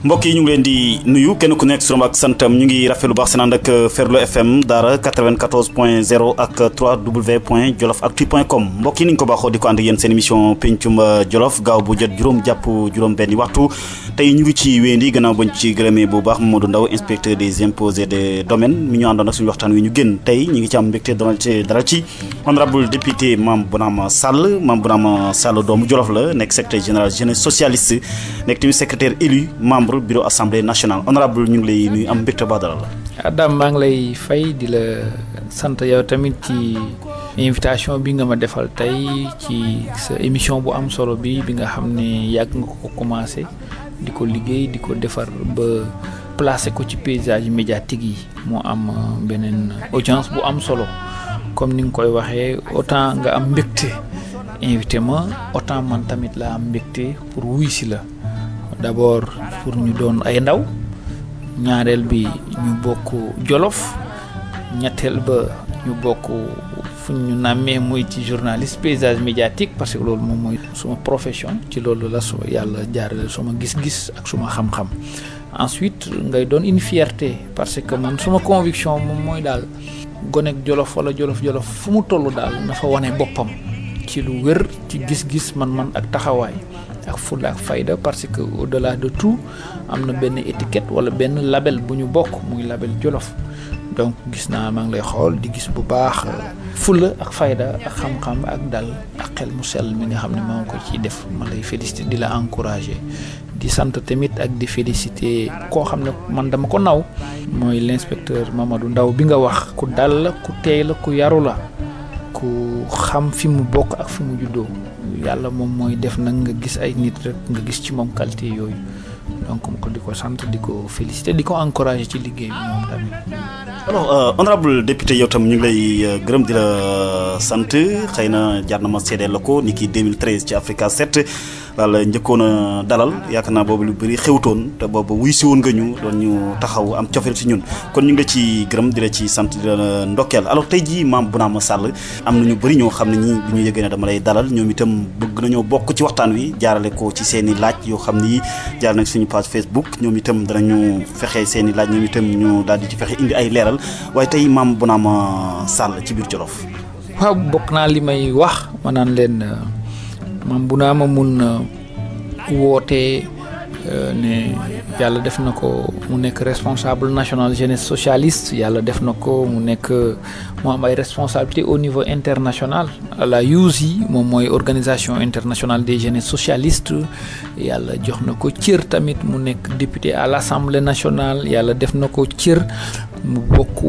mbokk yi ñu ngi leen di nuyu kenn ku nekk suram ak santam ñu ngi rafetlu baax seen ànd ak Ferlo FM Daara 94.0 ak 3w.jolofactu.com mbokk yi ni ñu ko baaxoo di ko ànd ak yéen seen émission pencum Jolof gaaw bu jot juróom jàpp juróom benni waxtu tey ñu ngi ci wéyandi gannaaw bañ ci gërëmee bu baax Mamadou Ndaw inspecteur des impôts et des domaines mi ñu àndoon ak suñu waxtaan wi ñu génn tey ñu ngi ci am mbégte dalal ci honorable député Mame Bounama Sall doomu Jolof la nekk secrétaire général jeunesse socialiste nekk tamit secrétaire élu membre bureau assemblée nationale honorable ñu ngi lay nuyu am mbégte baax dalal la. Adam maa ngi lay fay di la sant yow tamit ci invitation bi nga ma defal tey ci sa émission bu am solo bi nga xam ne yàgg nga ko commencé di ko liggéey di ko defar ba placé ko ci paysage médiatique yi moo am beneen audience bu am solo comme ni nga koy waxee autant nga am mbégte invité ma autant man tamit la am mbégte pour wuy si la. D'abord pour ñu doon ay ndaw ñaareel bi ñu bokk Jolof ñetteel ba ñu bokk fu ñu nàmmee muy ci journaliste paysage médiatique parce que loolu moom mooy suma profession ci loolu la su yàlla jaarale suma gis-gis ak suma xam-xam ensuite ngay doon une fierté parce que man suma conviction moom mooy daal gonek Jolof wala Jolof fu mu toll daal na fa wane boppam ci lu wér ci gis-gis man ak taxawaay ak fulla ak fayda parce que au-delà de tout am na benn étiquette wala benn label bu ñu bokk muy label Jolof donc gis naa maa ngi lay xool di gis bu baax fulla ak fayda ak xam-xam ak dal ak xel mu sell mi nga xam ne maa ngi ko ciy def ma lay féliciter di la encourager di sant tamit ak di féliciter koo xam ne man dama ko naw mooy l'inspecteur Mamadou Ndaw bi nga wax ku dal la ku teey la ku yaru la ku xam fi mu bokk ak fi mu juddoo yàlla moom mooy def nag nga gis ay nit rek nga gis ci moom qualité yooyu donc ko di ko sant di ko féliciter di ko encourager ci liggéey bi moom tamit. alors honorable député yow tam ñu ngi lay gërëm di la sant xëy na jaar na ma seedeel la ko ni ki 2013 ci Africa 7 wala njëkkoon a dalal yaakaar naa boobu lu bëri xewtoon te boobu wuy si woon nga ñu doon ñu taxaw am cofeel ci ñun kon ñu ngi la ci gërëm di la ci sant di la ndokkeel alors tey jii Mame Bounama Sall am na ñu bëri ñoo xam ne ñi bu ñu yëgee ne dama lay dalal ñoom itam bëgg nañoo bokk ci waxtaan wi jaarale ko ci seen i laaj yoo xam ni jaar nañ suñu page Facebook ñoom itam danañu fexe seen i laaj ñoom itam ñu daal di ci fexe indi ay leeral waaye tey Mame Bounama Sall ci biir Jolof. waaw bokk naa li may wax ma naan leen Mame Bounama mun woote ne yàlla def na ko mu nekk responsable national jeunesse socialiste yàlla def na ko mu nekk mu am ay responsabilités au niveau international à la USI moom mooy organisation internationale des jeunesses socialistes yàlla jox na ko cër tamit mu nekk député à l'Assemblée nationale yàlla def na ko cër mu bokk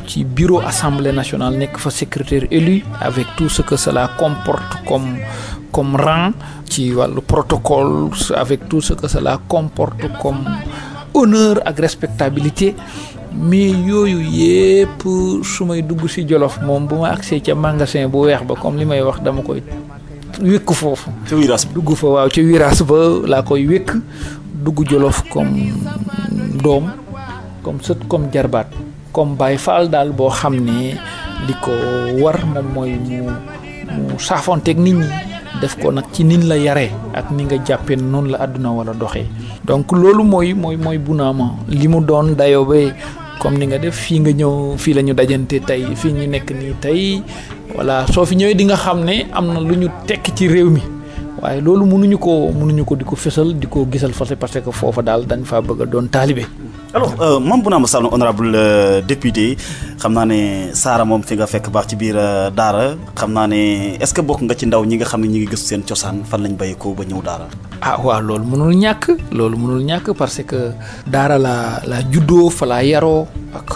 ci bureau Assemblée nationale nekk fa secrétaire élu avec tout ce que cela comporte comme rang ci wàllu protocole avec tout ce que cela comporte comme honneur ak respectabilité mais yooyu yépp su may dugg ci Jolof moom bu ma agsee ca magasin bu weex ba comme li may wax dama koy wékk foofu ca wiraas dugg fa waaw ca wiraas ba laa koy wékk dugg Jolof comme doom comme sët comme jarbaat comme Baay Faal daal boo xam ne li ko war moom mooy mu saafonteeg nit ñi def ko nag ci nin la yaree ak ni nga jàppee noonu la àdduna wala doxee donc loolu mooy Bounama li mu doon dayoo ba comme ni nga def fii nga ñëw fii la ñu dajante tey fii ñu nekk nii tey voilà soo fi ñëwee di nga xam ne am na lu ñu tekk ci réew mi waaye loolu mënuñu ko di ko fësal di ko gisal parce que foofa daal dañ faa bëgg a doon taalibe. alors Mame Bounama Sall honorable député xam naa ne Saara moom fi nga fekk baax ci biir Daara xam naa ne est-ce que bokk nga ci ndaw ñi nga xam ne ñi ngi gëstu seen cosaan fan lañ bàyyi ko ba ñëw Daara. waaw loolu mënul ñàkk parce que Daara la juddoo fa laa yaroo ak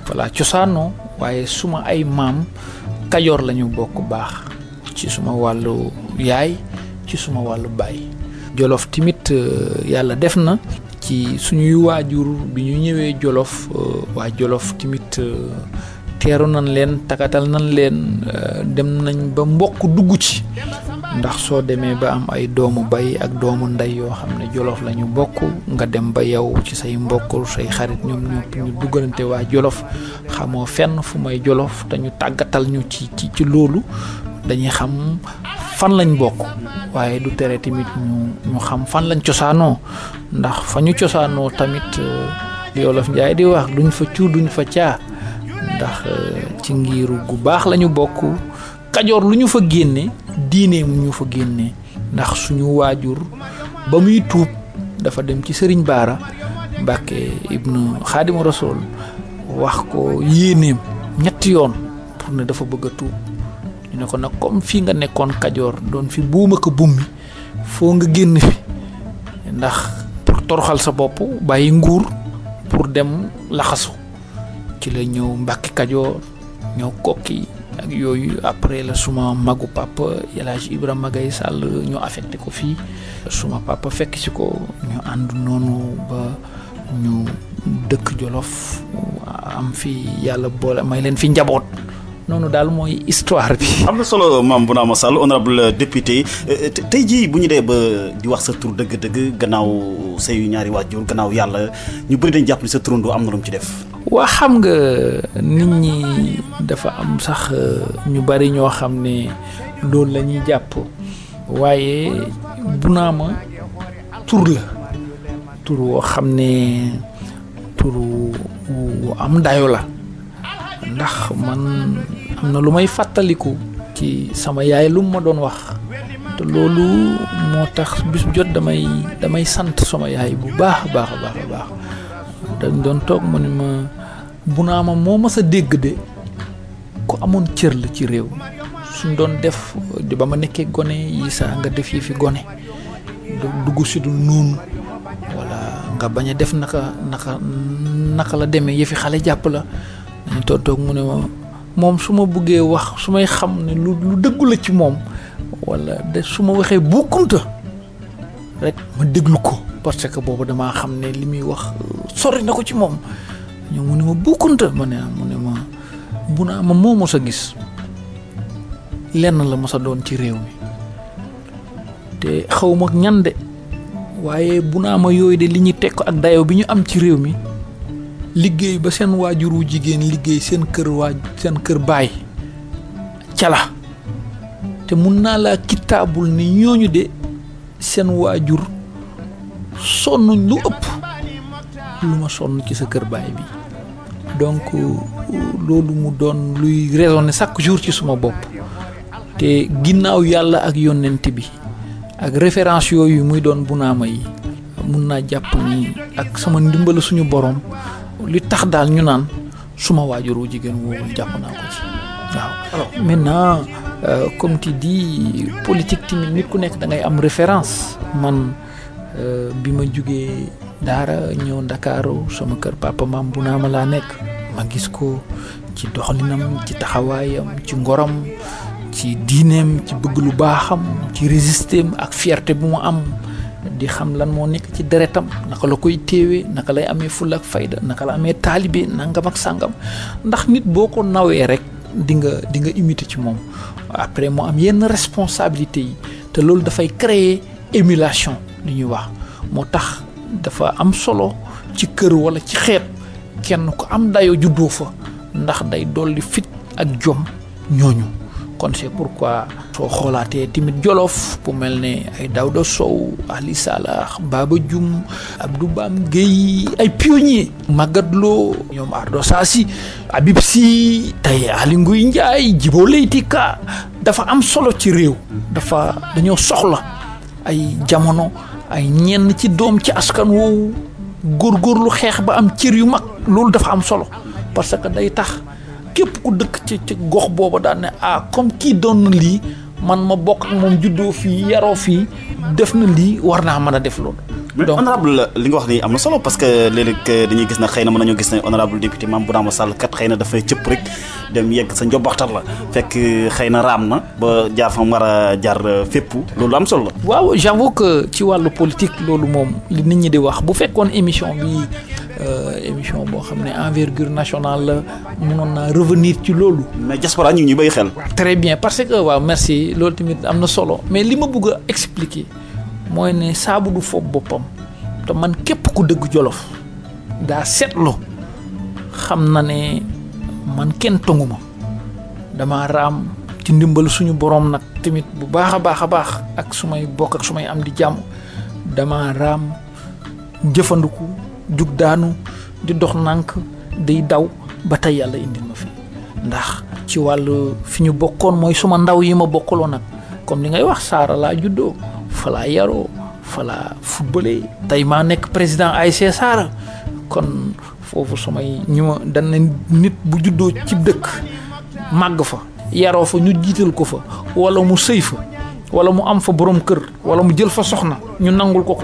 fa laa cosaanoo waaye suma ay maam Kajoor la ñu bokk baax ci suma wàllu yaay ci suma wàllu baay Jolof tamit yàlla def na ci suñuy waajur bi ñu ñëwee Jolof waa Jolof tamit teeru nañ leen takatal nañ leen dem nañ ba mbokk dugg ci ndax soo demee ba am ay doomu bay ak doomu ndey yoo xam ne Jolof la ñu bokk nga dem ba yow ci say mbokk say xarit ñoom ñëpp ñu duggalante waa Jolof xamoo fenn fu may Jolof te ñu tàggatal ñu ci loolu dañuy xam fan lañ bokk waaye du tere tamit ñu xam fan lañ cosaanoo ndax fa ñu cosaanoo tamit Wolof Njaay di wax duñ fa cuur duñ fa caa ndax ci ngiiru gu baax lañu bokk Kajoor lu ñu fa génne diine mu ñu fa génne ndax suñu waajur ba muy tuub dafa dem ci Sëriñ Baara Mbàkke ibnu Xaadimu Rasuul wax ko yéeneem ñetti yoon pour ne dafa bëgg a tuub ñu ne ko nag comme fii nga nekkoon Kajoor doon fi buuma ko bummi foo nga génn fi ndax pour toroxal sa bopp bàyyi nguur pour dem laxasu ci la ñëw Mbàkke Kajoor ñëw Kokki ak yooyu après la suma magu papa El Hadj Ibrahima Gaye Sall ñu affecté ko fii suma papa fekk ci ko ñu ànd noonu ba ñu dëkk Jolof am fi yàlla boole may leen fi njaboot noonu daal mooy histoire bi. am na solo Mame Bounama Sall honorable député tey jii bu ñu dee ba di wax sa tur dëgg-dëgg gannaaw say ñaari waajur gannaaw yàlla ñu bëri dañ jàpp ni sa turandoo am na lu mu ci def. waa xam nga nit ñi dafa am sax ñu bari ñoo xam ne loolu la ñuy jàpp waaye Bounama tur la tur woo xam ne tur wu am dayo la ndax man am na lu may fàttaliku ci sama yaay lu ma doon wax te loolu moo tax bis jot damay sant sama yaay bu baax a baax a baax a baax dañ doon toog mu ne ma Bounama moo mas a dégg de ku amoon cër la ci réew suñ doon def ba ma nekkee gone yi saa nga def yi fi gone dugg si du noonu wala nga bañ a def naka la demee yëfi xale jàpp la dañu toog mu ne ma moom su ma buggee wax su may xam ne lu dëggu la ci moom wala de su ma waxee bukkunta rek ma déglu ko parce que boobu damaa xam ne li muy wax sori na ko ci moom ñoo mu ne ma bukkunta mu ne ma Bounama moo mos a gis lenn la mos a doon ci réew mi te xaw ma ñan de waaye Bounama yooyu de li ñu teg ko ak dayo bi ñu am ci réew mi liggéey ba seen waajur wu jigéen liggéey seen kër baay cala te mun naa laa kitaabul ni ñooñu de seen waajur sonnuñ lu ëpp lu ma sonn ci sa kër baay bi donc loolu mu doon luy raisonner chaque jour ci suma bopp te ginnaaw yàlla ak yonent bi ak référence yooyu muy doon Bounama yi mun naa jàpp ni ak sama ndimbal suñu borom li tax daal ñu naan suma waajur wu jigéen woowu jàpp naa ko ci waaw. Maintenant comme tu dis politique tamit nit ku nekk da ngay am référence man bi ma jugee daara ñëw Ndakaaru sama kër papa Mame Bounama laa nekk ma gis ko ci doxalinam ci taxawaayam ci ngoram ci diineem ci bëgg lu baaxam ci résisteem ak fierté bu mu am di xam lan moo nekk ci deretam naka la koy téewee naka lay amee fulla ak fayda naka la amee taalibe nangam ak sàngam ndax nit boo ko nawee rek di nga imiter ci moom après mu am yenn responsabilité yi te loolu dafay créer émulation li ñuy wax moo tax dafa am solo ci kër wala ci xeet kenn ku am dayo juddoo fa ndax day dolli fit ak jom ñooñu kon c'est pourquoi soo xoolaatee tamit Jolof bu mel ne ay Daouda Sow Ali Salah Baba Dioum Abdou Bam Guèye ay pionniers Magatte Lô ñoom Ardo Sassi Habib Sy tey Aly Ngouille Ndiaye Djibo Leyti Ka dafa am solo ci réew dañoo soxla ay jamono ay ñenn ci doom ci askan woowu góorgóorlu xeex ba am cër yu mag loolu dafa am solo parce que day tax képp ku dëkk ci gox booba daan ne comme kii doon na lii man ma bokk ak moom juddoo fii yaroo fii def na lii war naa mën a def loolu. donc honorable li nga wax ni am na solo parce que léeg-léeg dañuy gis ne xëy na mën nañoo gis ne honorable député Mame Bounama Sall kat xëy na dafay cëpp rek dem yegg sa njobbaxtal la fekk xëy na raam na ba jaar fa mu war a jaar fépp loolu am solo la. waaw j'avoue que ci wàllu politique loolu moom li nit ñi di wax bu fekkoon émission bi émission boo xam ne envergure nationale la mënoon naa revenir ci loolu. mais diaspora ñu ngi ñuy bàyyi xel. très bien parce que waaw merci loolu tamit am na solo mais li ma bëgg a expliquer mooy ne saabu du foog boppam te man képp ku dëgg Jolof daa seetlu xam na ne man kenn tongu ma dama raam ci ndimbal suñu borom nag tamit bu baax a baax ak sumay bokk ak sumay am di jàmm dama raam jëfandiku jug daanu di dox nànk di daw ba tey yàlla indil ma fi ndax ci wàllu fi ñu bokkoon mooy suma ndaw yi ma bokkaloo nag comme li ngay wax Saara laa juddoo fa laa yaroo fa laa footballé tey maa nekk président ASC Saara kon foofu sumay ñi ma dañ ne nit bu juddoo ci dëkk màgg fa yaroo fa ñu jiital ko fa wala mu sëy fa wala mu am fa borom kër wala mu jël fa soxna ñu nangul ko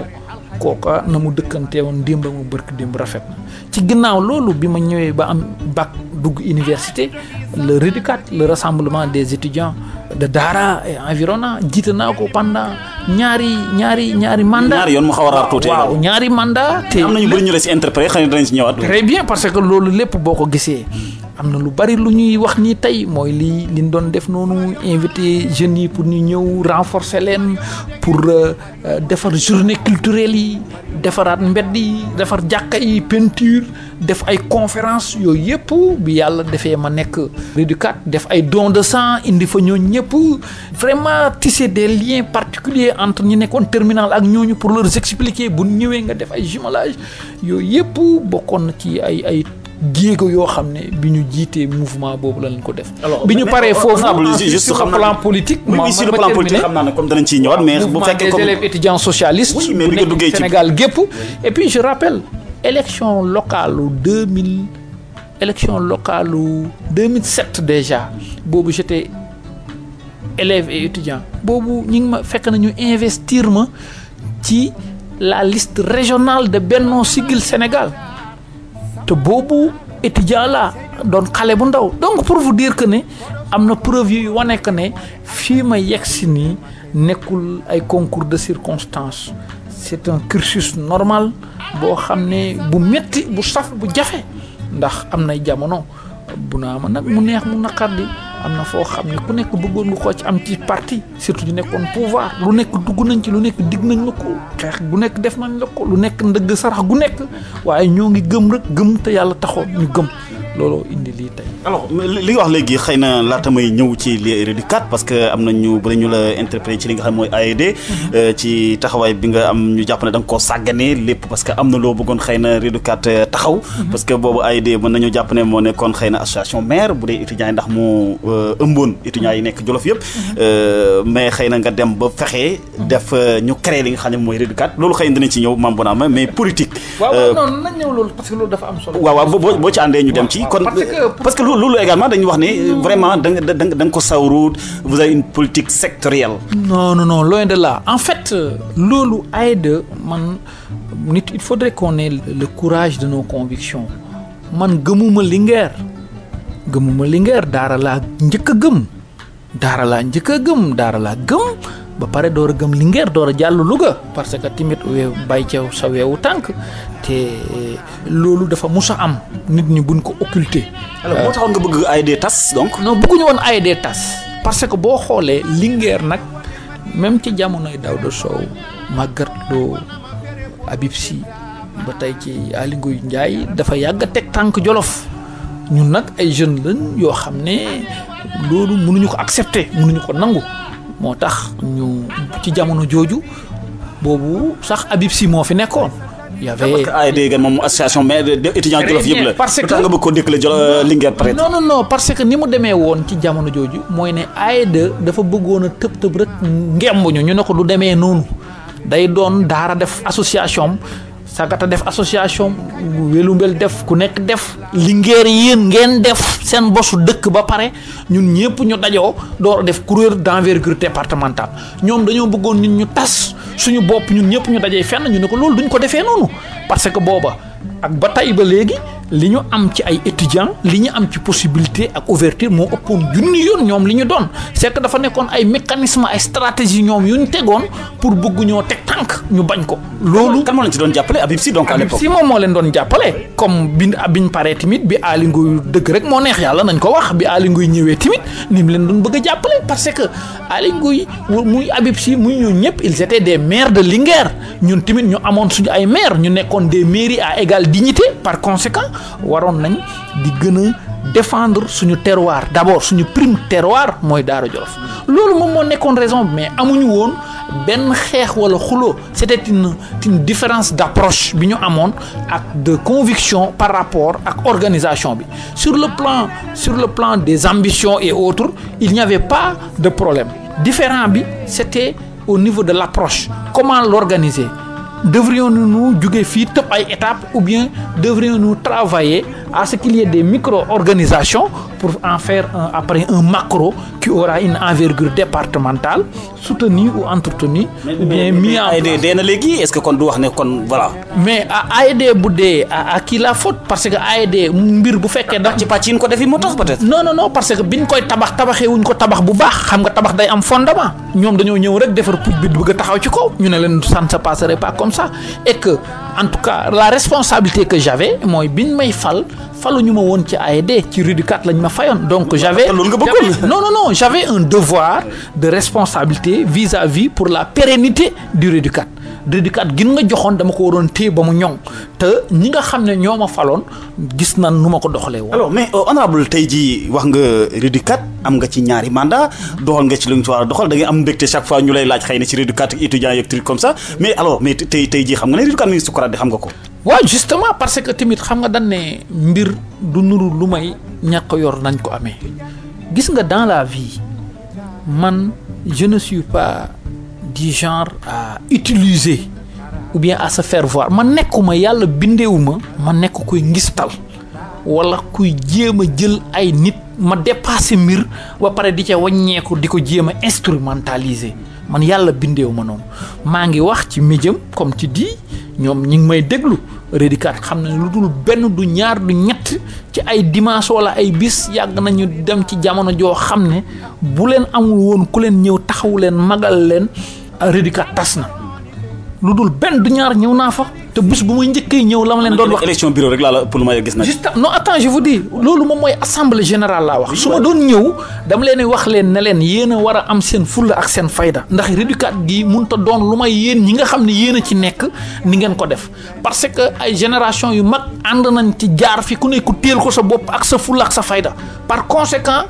kooka na mu dëkkantee woon démb mu bërk démb rafet na ci ginnaaw loolu bi ma ñëwee ba am bac dugg université le REDUCAT le rassemblement des étudiants de Daara et environnant jiite naa ko pendant ñaari mandat. ñaari yoon mu xaw a raar tuuti. waaw ñaari mandat te am na ñu bëri ñu la si interpréter xëy na danañ si ñëwaat. très bien parce que loolu lépp boo ko gisee am na lu bari lu ñuy wax nii tey mooy liñ doon def noonu invité jeunes yi pour ñu ñëw renforcer leen pour defar journée culturelle yi defaraat mbedd yi defar jàkka yi peinture def ay conférence yooyu yëpp bi yàlla defee ma nekk REDUCAT def ay don de sang indi fa ñooñu ñëpp vraiment tisser des liens particuliers entre ñi nekkoon terminal ak ñooñu pour leur expliquer bu ñëwee nga def ay jumelage yooyu yëpp bokkoon na ci ay jéego yoo xam ne bi ñu jiitee mouvement boobu lañ ko def. bi ñu paree foofu juste sur le plan politique. oui sur le plan politique xam naa ne comme danañ ciy ñëwaat mais bu fekkee comme des élèves étudiants socialistes. oui mais bi nga duggee ci Sénégal gépp et puis je rappelle élection locale 2007 déjà boobu j'étais élève et étudiant boobu ñi ngi ma fekk nañu investir ma ci la liste régionale de Benno Siggil Sénégal. te boobu étudiant la doon xale bu ndaw donc pour vous dire que ne am na preuve yu wane que ne fii ma yegg si nii nekkul ay concours de circonstances c'est un cursus normal boo xam ne bu metti bu saf bu jafe ndax am nay jamono bu naa ma nag mu neex mu naqardi am na foo xam ne ku nekk bëggoon nga ko ci am ci parti surtout ñu nekkoon pouvoir lu nekk dugg nañ ci lu nekk digg nañ la ko xeex gu nekk def nañ la ko lu nekk ndëgg sarax gu nekk waaye ñoo ngi gëm rek gëm te yàlla taxoon ñu gëm looloo indi lii tey. alors li nga wax léegi xëy na laata may ñëw ci li REDUCAT parce que am na ñu bëri ñu la interpellé ci li nga xam mooy AED. ci taxawaay bi nga am ñu jàpp ne da nga koo sàgganee lépp parce que am na loo bëggoon xëy na REDUCAT taxaw. parce que boobu AED mën nañu jàpp ne moo nekkoon xëy na association maire bu dee étudiants yi ndax moo ëmboon étudiants yi nekk Jolof yëpp. mais xëy na nga dem ba fexe def ñu créé li nga xam ne mooy REDUCAT loolu xëy na dinañ ci ñëw Mame Bounama mais politique. waaw non nañ ñëw loolu parce que loolu dafa am solo. waaw boo ci àndee ñu dem ci. kon parce que loolu également dañu wax ne vraiment da nga ko sawru vous avez une politique sectorielle. non loin de là en fait loolu AED man nit il faudrait qu'on ait le courage de nos convictions man gëmuma Linguère daara laa njëkk a gëm daara laa gëm ba pare door a gëm Linguère door a jàll Louga parce que timit bàyyi ca sa weewu tànk te loolu dafa mus a am nit ñi buñ ko occulter. alors moo taxoon nga bëgg AED tas donc. non bëgguñu woon AED tas parce que boo xoolee Linguère nag même ci jamonoy Daouda Sow Magatte Lô Habib Sy ba tey ci Aly Ngouille Ndiaye dafa yàgg a teg tànk Jolof ñun nag ay jeunes lañ yoo xam ne loolu mënuñu ko accepter mënuñu ko nangu. moo tax ñu ci jamono jooju boobu sax Habib Sy moo fi nekkoon. y avait parce que AED gan moom association mais étudiants Jolof yëpp la. parce que nga bëgg ko déclaré Linguère peut-être. non parce que ni mu demee woon ci jamono jooju mooy ne AED dafa bëggoon a tëb rek ngembuñu ñu ne ko du demee noonu day doon daara def association Sagata def association Welumbel def ku nekk def Linguère yéen ngeen def seen bosu dëkk ba pare ñun ñëpp ñu dajoo door a def kuréel d'envergure départementale ñoom dañoo bëggoon ñun ñu tas suñu bopp ñun ñëpp ñu dajee fenn ñu ne ko loolu duñ ko defee noonu parce que booba ak ba tey ba léegi li ñu am ci ay étudiants li ñu am ci possibilité ak ouverture moo ëppoon junni yoon ñoom li ñu doon c'est que dafa nekkoon ay mécanisme ay stratégie ñoom yu ñu tegoon pour bëgg ñoo teg tànk ñu bañ ko. loolu kan moo leen ci doon jàppale Habib Sy donc à l'époque. Habib Sy moom moo leen doon jàppale comme biñ paree tamit bi Aly Ngouille dëgg rek moo neex yàlla nañ ko wax bi Aly Ngouille ñëwee tamit ni mu leen doon bëgg a jàppale parce que Aly Ngouille muy Habib Sy muy ñoo ñëpp ils étaient des maires de Linguère ñun tamit ñu amoon suñu ay maires ñu nekkoon des mairies à égale dignité par conséquent waroon nañ di gën a défendre suñu terroir d'abord suñu prime terroir mooy Daara Jolof loolu moom moo nekkoon raison mais amuñu woon benn xeex wala xuloo c'était une différence d'approche bi ñu amoon ak de conviction par rapport ak organisation bi sur le plan des ambitions et autres il n'y avait pas de problème différent bi c'était au niveau de l'approche comment l'organiser devrions-nous jóge fii tëb ay étapes ou bien devrions-nous travailler à ce qu'il y ait des micro-organisations pour en faire après un macro qui aura une envergure départementale soutenue ou entretenue ou bien mis en place. AED na léegi est-ce que kon du wax ne kon voilà. mais AED bu dee à qui la faute parce que AED mbir bu fekkee da ci pàcc yi ñu ko defi moo tax peut-être. non parce que biñ koy tabaxee wuñ ko tabax bu baax xam nga tabax day am fondement ñoom dañoo ñëw rek defar puj bi bëgg a taxaw ci kaw ñu ne leen ça ne se passerait pas comme ça et que en tout cas la responsabilité que j'avais mooy biñ may faluñu ma woon ci AED ci RUDICAT lañ ma fayoon donc j'avais non j'avais un devoir de responsabilité vis-à-vis pour la pérennité du RUDICAT gin nga joxoon dama ko waroon téye ba mu ñoŋ te ñi nga xam ne ñoo ma faloon gis nan nu ma ko doxalee woon. alors mais honorable tey jii wax nga RUDICAT am nga ci ñaari mandat doxal nga ci lu ñu ci war a doxal da ngay am mbégte chaque fois ñu lay laaj xëy na ci RUDICAT ak étudiants yeeg truc comme ça mais alors mais tey jii xam nga ne RUDICAT mi ngi sukuraat di xam nga ko. waaw justement parce que tamit xam nga dañ ne mbir du nuru lu may ñàkk yor nañ ko amee gis nga dans la vie man je ne suis pas du genre à utiliser ou bien à se faire voir man nekkuma yàlla bindeewuma ma nekk kuy ngistal wala kuy jéem a jël ay nit ma dépasser mbir ba pare di ca wàññeeku di ko jéem a instrumentaliser man yàlla bindeewuma noonu maa ngi wax ci médium comme tu dis ñoom ñi ngi may déglu RUDICAT xam na lu dul benn du ñaar du ñett ci ay dimanche wala ay bis yàgg nañu dem ci jamono joo xam ne bu leen amul woon ku leen ñëw taxawu leen magal leen RUDICAT tas na lu dul benn du ñaar ñëw naa fa te bés bu muy njëkkee ñëw la ma leen doon wax. élection bureau rek laa la pour ma gis na. juste non attends je vous dis loolu moom mooy assemblée générale laa wax. su ma doon ñëw dama leen wax leen ne leen yéen a war a am seen fulla ak seen fayda ndax RUDICAT gi mënut a doon lu may yéen ñi nga xam ne yéen a ci nekk ni ngeen ko def parce que ay génération yu mag ànd nañ ci jaar fi ku ne ku téel ko sa bopp ak sa fulla ak sa fayda par conséquent.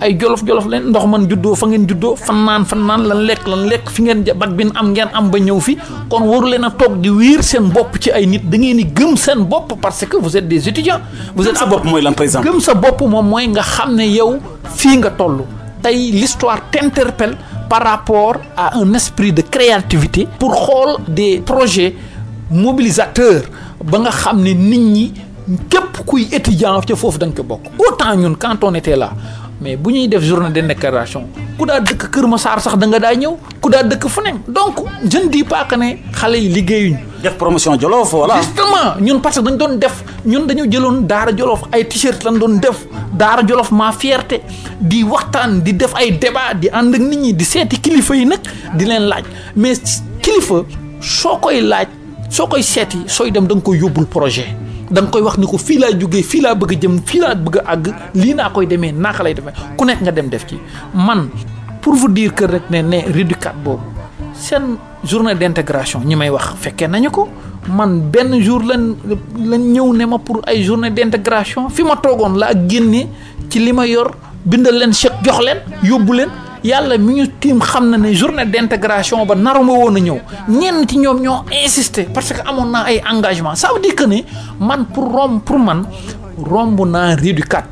ay jolof leen ndox man juddoo fa ngeen juddoo fan naan lan lekk fi ngeen bag bin am ngeen am ba ñëw fi kon waru leen a toog di wiir seen bopp ci ay nit da ngeen di gëm seen bopp parce que vous êtes des étudiants. vous êtes sa bopp mooy lan par exemple. gëm sa bopp moom mooy nga xam ne yow fii nga toll tey l'histoire t'interpelle par rapport à un esprit de créativité pour xool des projets mobilisateurs ba nga xam ne nit ñi képp kuy étudiant ca foofu dañ ko bokk autant ñun quand on était là. mais bu ñuy def journée de déclaration ku daa dëkk Kër Massar sax da nga daa ñëw ku daa dëkk fu ne donc je ne dis pas que ne xale yi liggéeyuñ def promotion Jolof voilà. justement ñun parce que dañ doon def ñun dañu jëloon Daara Jolof ay t-shirt lañ doon def Daara Jolof ma fierté di waxtaan di def ay débat di ànd ak nit ñi di seeti kilifa yi nag di leen laaj mais kilifa soo koy laaj soo koy seeti sooy dem da nga koy yóbbul projet. da nga koy wax ni ko fii laa jógee fii laa bëgg a jëm fii laa bëgg a àgg lii naa koy demee naka lay demee ku nekk nga dem def ci man pour vous dire que rek ne RUDICAT boobu seen journée d'intégration ñi may wax fekkee nañu ko man benn jour lañ ñëw ne ma pour ay journée d'intégration fi ma toogoon laa génne ci li ma yor bindal leen chèque jox leen yóbbu leen yàlla mi ñu tiim xam na ne journée d'intégration ba naruma woon a ñëw ñenn ci ñoom ñoo insister parce que amoon naa ay engagement ça veut dire que ne man pour man romb naa RUDICAT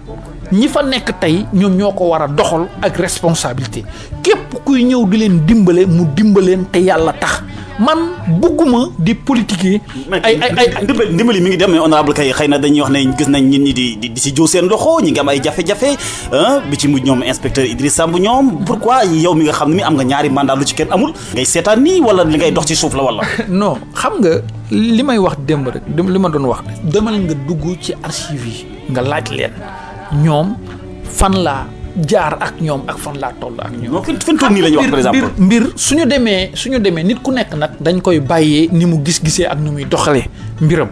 ñi fa nekk tey ñoom ñoo ko war a doxal ak responsabilité képp kuy ñëw di leen dimbale mu dimbaleen te yàlla tax man bugguma di politiquer. ay ndimbali mi ngi dem mais honorable kay xëy na dañuy wax ne gis nañ nit ñi di si joo seen loxo ñi ngi am ay jafe-jafe bi ci mujj ñoom inspecteur Idriss Samb ñoom pourquoi yow mi nga xam ne mi am nga ñaari mandat lu ci kenn amul ngay seetaan nii wala li ngay dox ci suuf la wala. non xam nga li may wax démb rek li ma doon wax demal nga dugg ci archive yi nga laaj leen ñoom fan laa jaar ak ñoom ak fan laa toll ak ñoom. non fin toog nii la ñuy wax par exemple. mbir suñu demee nit ku nekk nag dañ koy bàyyee ni mu gis-gisee ak ni muy doxalee mbiram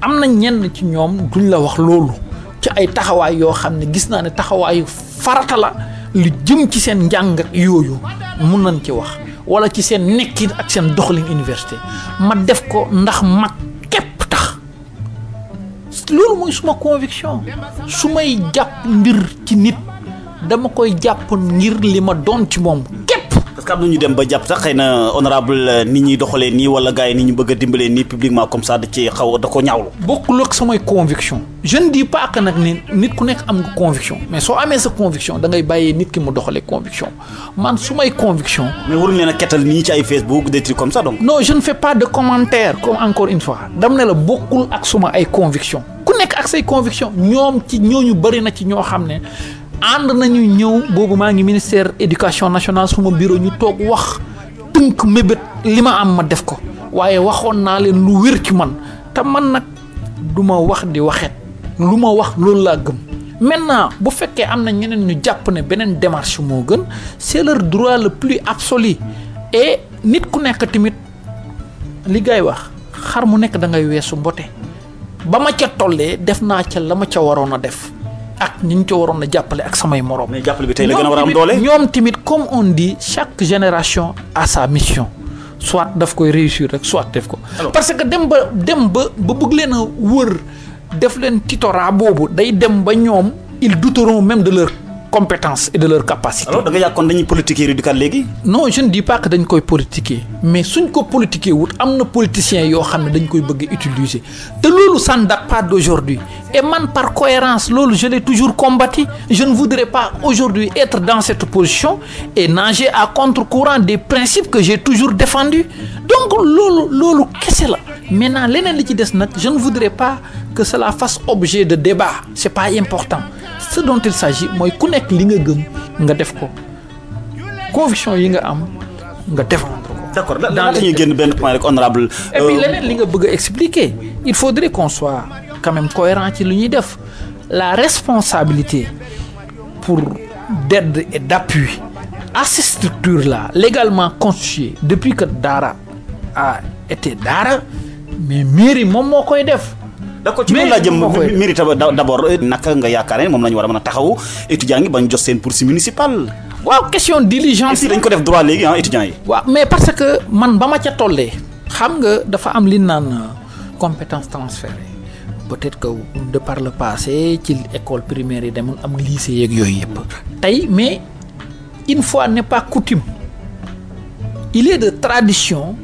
am na ñenn ci ñoom duñ la wax loolu ci ay taxawaay yoo xam ne gis naa ne taxawaayu farata la lu jëm ci seen njàng yooyu mun nañ ci wax wala ci seen nekkin ak seen doxalin université ma def ko ndax mag képp tax loolu mooy suma conviction su may jàpp mbir ci nit dama koy jàpp ngir li ma doon ci moom képp. parce que am na ñu dem ba jàpp sax xëy na honorable nit ñuy doxalee nii wala gars yi ni ñu bëgg a dimbalee nii publiquement comme ça da ci xaw da ko ñaawlu. bokkul ak samay conviction je ne dis pas que nag ne nit ku nekk am nga conviction mais soo amee sa conviction da ngay bàyyee nit ki mu doxalee conviction man su may conviction. mais waruñu leen a kettal nii ci ay Facebook des trucs comme ça donc. non je ne fais pas de commentaire comme encore une fois dama ne la bokkul ak suma ay conviction ku nekk ak say conviction ñoom ci ñooñu bëri na ci ñoo xam ne. ànd nañu ñëw boobu maa ngi ministère éducation nationale suma bureau ñu toog wax tënk mébét li ma am ma def ko waaye waxoon naa leen lu wér ci man te man nag du ma wax di waxet lu ma wax loolu laa gëm maintenant bu fekkee am na ñeneen ñu jàpp ne beneen démarche moo gën c'est leur droit le plus absolu et nit ku nekk tamit li ngay wax xar mu nekk da ngay weesu mbote ba ma ca tollee def naa ca la ma ca waroon a def ak ñi ñu ci waroon a jàppale ak samay morom. mais jàppale bi tey la gën a war a am doole. ñoom tamit comme on dit chaque génération a sa mission soit daf koy réussir rek soit def ko. parce que dem ba bëgg leen a wër def leen tutorat boobu day dem ba ñoom ils douteront même de leur compétence et de leur capacité. alors da nga yàggoon dañuy politiquer éducat léegi. non je ne dis pas que dañ koy politiquer mais suñ ko politiquer wut am na politiciens yoo xam ne dañ koy bëgg utiliser te loolu ça ne date pas d'aujourd'hui et man par cohérence loolu je l'ai toujours combattu je ne voudrais pas aujourd'hui être dans cette position et nager à contre-courant des principes que j'ai toujours défendus donc loolu kese la maintenant leneen li ci des nag je ne voudrais pas que cela fasse objet de débat c'est pas important ce dont il s'agit mooy ku nekk li nga gëm nga def ko conviction yi nga am nga défendre ko. d'accord dans ñuy génn benn point rek honorable. et puis leneen li nga bëgg a expliquer il faudrait qu'on soit quand même cohérent ci lu ñuy def la responsabilité pour d'aide et d'appui à ces structures-là légalement constituées depuis que Daara a été Daara mais mairie moom moo koy def. d'accord ci loolu laa jëm mérite d'abord naka nga yaakaar ne moom la ñu war a mën a taxawu étudiants yi bañ jot seen bourse municipale. waaw question diligence. dañ ko def droit léegi étudiants yi. waaw mais parce que man ba ma ca tollee. xam nga dafa am li naan compétence transférée peut-être que de par le passé ci école primaire yi demoon am lycée yeeg yooyu yëpp. tey mais une fois n'est pas coutume il est de tradition.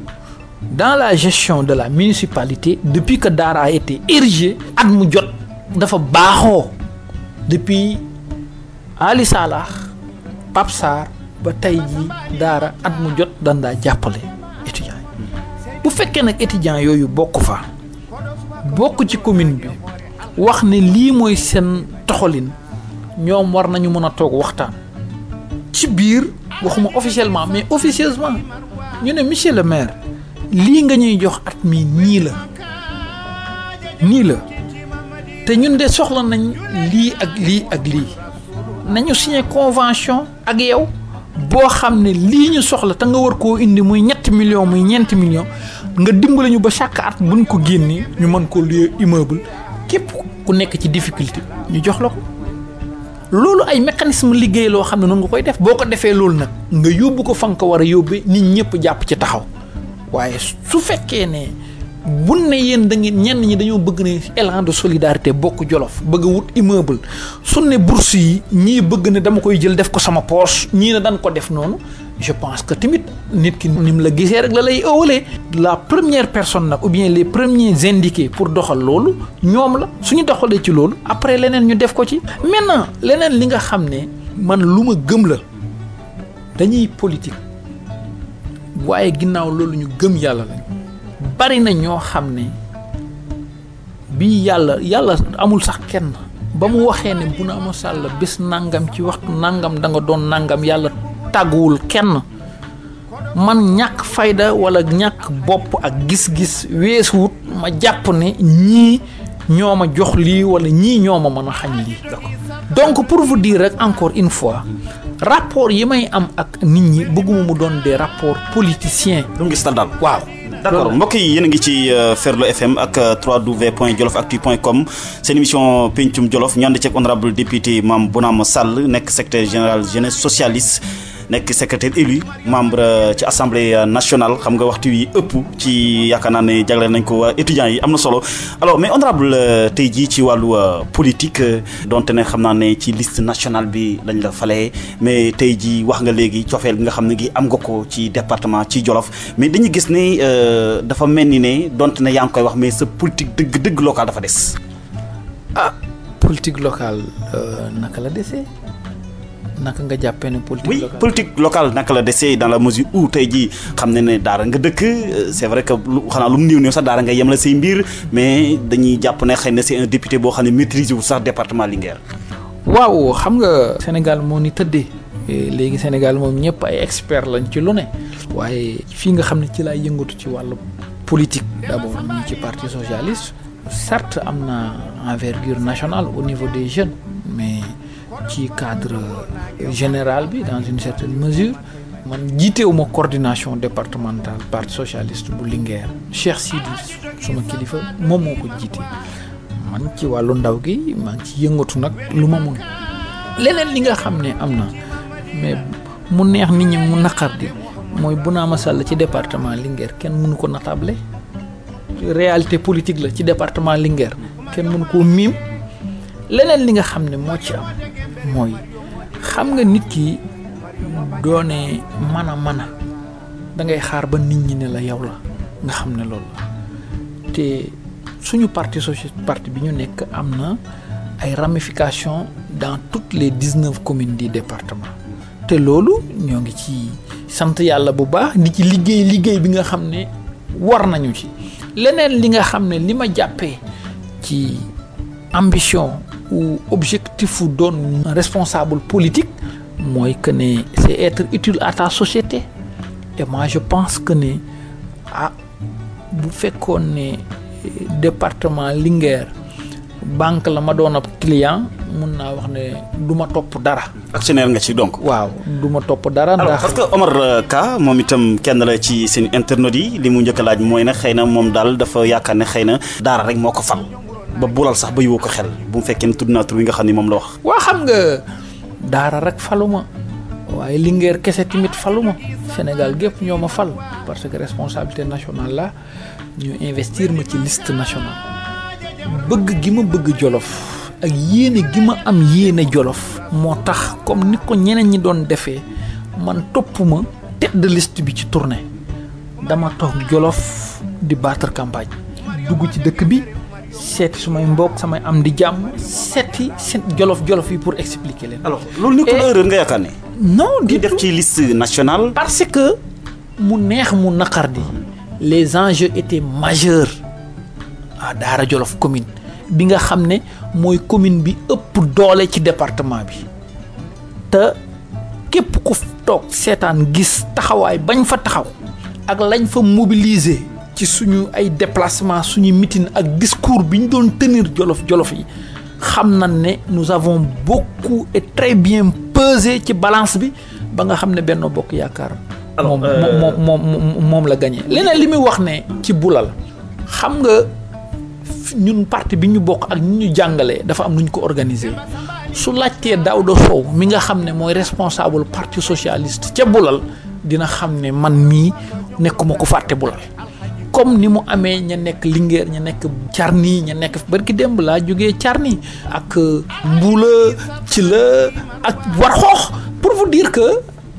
Dans la gestion de la municipalité depuis que Daara a été érigé at mu jot dafa baaxoo depuis Ali Salah Pape Sarr ba tey jii Daara at mu jot dan daa jàppale étudiants yi bu fekkee nag étudiants yooyu bokk fa bokk ci commune bi wax ne lii mooy seen toxalin ñoom war nañu mën a toog waxtaan ci biir waxuma officiellement mais officieusement ñu ne monsieur le maire lii nga ñuy jox at mi nii la te ñun de soxla nañ lii ak lii nañu signé convention ak yow boo xam ne lii ñu soxla te nga war koo indi muy 7 millions muy 9 millions nga dimbali ñu ba chaque at buñ ko génnee ñu mën ko luye immeuble képp ku nekk ci difficulté ñu jox la ko loolu ay mécanisme liggéey loo xam ne noonu nga koy def boo ko defee loolu nag nga yóbbu ko fa nga ko war a yóbbee nit ñëpp jàpp ci taxaw waaye su fekkee ne bun ne yéen da ngeen ñenn ñi dañoo bëgg ne élan de solidarité bokk Jolof bëgg a wut immeuble su ne bourse yi ñii bëgg ne dama koy jël def ko sama poche ñii ne dañ ko def noonu je pense que tamit nit ki ni mu la gisee rek la lay ëwalee la première personne nag ou bien les premiers indiqués pour doxal loolu ñoom la suñu doxalee ci loolu après leneen ñu def ko ci maintenant leneen li nga xam ne man lu ma gëm la dañuy politique waaye ginnaaw loolu ñu gëm yàlla lañ bari na ñoo xam ne bi yàlla amul sax kenn ba mu waxee ne Bounama Sall bés nangam ci waxtu nangam da nga doon nangam yàlla tàgguwul kenn man ñàkk fayda wala ñàkk bopp ak gis-gis weesuwut ma jàpp ne ñii ñoo ma jox lii wala ñii ñoo ma mën a xañ lii. donc pour vous dire rek encore une fois rapport yi may am ak nit ñi bëgguma mu doon des rapports politiciens. lu ngi daal waaw. d'accord mbokk yi yéen a ngi ci Ferlo FM ak www.jolofactu.com seen émission pencum Jolof ñu ànd ci honorable député Mame Bounama Sall nekk secrétaire général jeunesse socialiste nekk secrétaire élu membre ci assemblée nationale xam nga waxtu wi ëpp ci yaakaar naa ne jagleel nañ ko étudiants yi am na solo alors mais honorable tey jii ci wàllu politique donte ne xam naa ne ci liste nationale bi lañ la falee mais tey jii wax nga léegi cofeel gi nga xam ne gi am nga ko ci département ci Jolof mais dañuy gis ne dafa mel ni ne donte ne yaa ngi koy wax mais sa politique dëgg locale dafa des. Politique locale naka la desee. naka nga jàppee ne politique locale. Oui, politique locale naka la desee dans la mesure où tey jii xam ne daara nga dëkk c'est vrai que xanaa lu mu néew sax daara nga yem la say mbir mais dañuy jàpp ne xëy na c'est un député boo xam ne maîtriser wu sax département Linguère. waaw xam nga. Sénégal moo ni tëddee. léegi Sénégal moom ñëpp ay experts lañ ci lu ne. waaye fii nga xam ne ci laay yëngatu ci wàllu politique d'abord ñu ci parti socialiste. certes am na envergure nationale au niveau des jeunes mais. ci cadre général bi dans une certaine mesure man jiitewuma coordination départementale parti socialiste bu Linguère Cheikh Sidi suma kilifa moom moo ko jiite man ci wàllu ndaw gi maa ngi ci yëngatu nag lu ma mun leneen li nga xam ne am na mais mu neex nit ñi mu naqar di mooy Bounama Sall ci département Linguère kenn mënu ko natable réalité politique la ci département Linguère kenn mënu koo miim leneen li nga xam ne moo ci am mooy xam nga nit ki doone mën a da ngay xaar ba nit ñi ne la yow la nga xam ne loolu la te suñu parti bi ñu nekk am na ay ramifications dans toutes les 19 communes du département te loolu ñoo ngi ci sant yàlla bu baax di ci liggéey bi nga xam ne war nañu ci leneen li nga xam ne li ma jàppee ci ambition ou objectif ou doon responsable politique mooy que ne c'est être utile à ta société et moi je pense que ne bu fekkoon ne département Linguère banque la ma doon ab client mun naa wax ne du ma topp dara. actionnaire nga ci donc. waaw du ma topp dara. ndax parce que Omar Ka moom itam kenn la ci seen internautes yi li mu njëkk a laaj mooy ne xëy na moom daal dafa yaakaar ne xëy na daara rek moo ko fal. ba bulal sax ba yóbbu ko xel bu mu fekkee ne tudd naa tur wi nga xam ne moom la wax. waa xam nga daara rek faluma waaye Linguère kese tamit faluma Sénégal gépp ñoo ma fal parce que responsabilité nationale la ñu investir ma ci liste nationale. bëgg gi ma bëgg Jolof ak yéene gi ma am yéene Jolof moo tax comme ni ko ñeneen ñi doon defee man topp ma tête de liste bi ci tournée dama toog Jolof di battre campagne dugg ci dëkk bi. seeti sumay mbokk samay am di jàmm seeti jolof yi pour expliquer leen. alors loolu nekkul erreur nga yaakaar ne. non di def ci liste nationale. parce que mu neex mu naqar di les enjeux étaient majeurs à Daara Jolof commune bi nga xam ne mooy commune bi ëpp doole ci département bi te képp ku toog seetaan gis taxawaay bañ fa taxaw ak lañ fa mobiliser. ci suñu ay déplacement suñu meeting ak discours bi ñu doon tenir jolof yi xam nañ ne nous avons beaucoup et très bien pesé ci balance bi ba nga xam ne Benno Bokk Yaakaar moom la gagné. leneen li muy wax ne ci bulal xam nga ñun parti bi ñu bokk ak ñu jàngalee dafa am nu ñu ko organiser su laajtee Daouda Sow mi nga xam ne mooy responsable parti socialiste ca bulal dina xam ne man mii nekkuma ko fàtte bulal. comme ni mu amee ña nekk Linguère ña nekk Carni ña nekk barki démb laa jógee Carni ak Mbuula ci la ak Warxoox pour vous dire que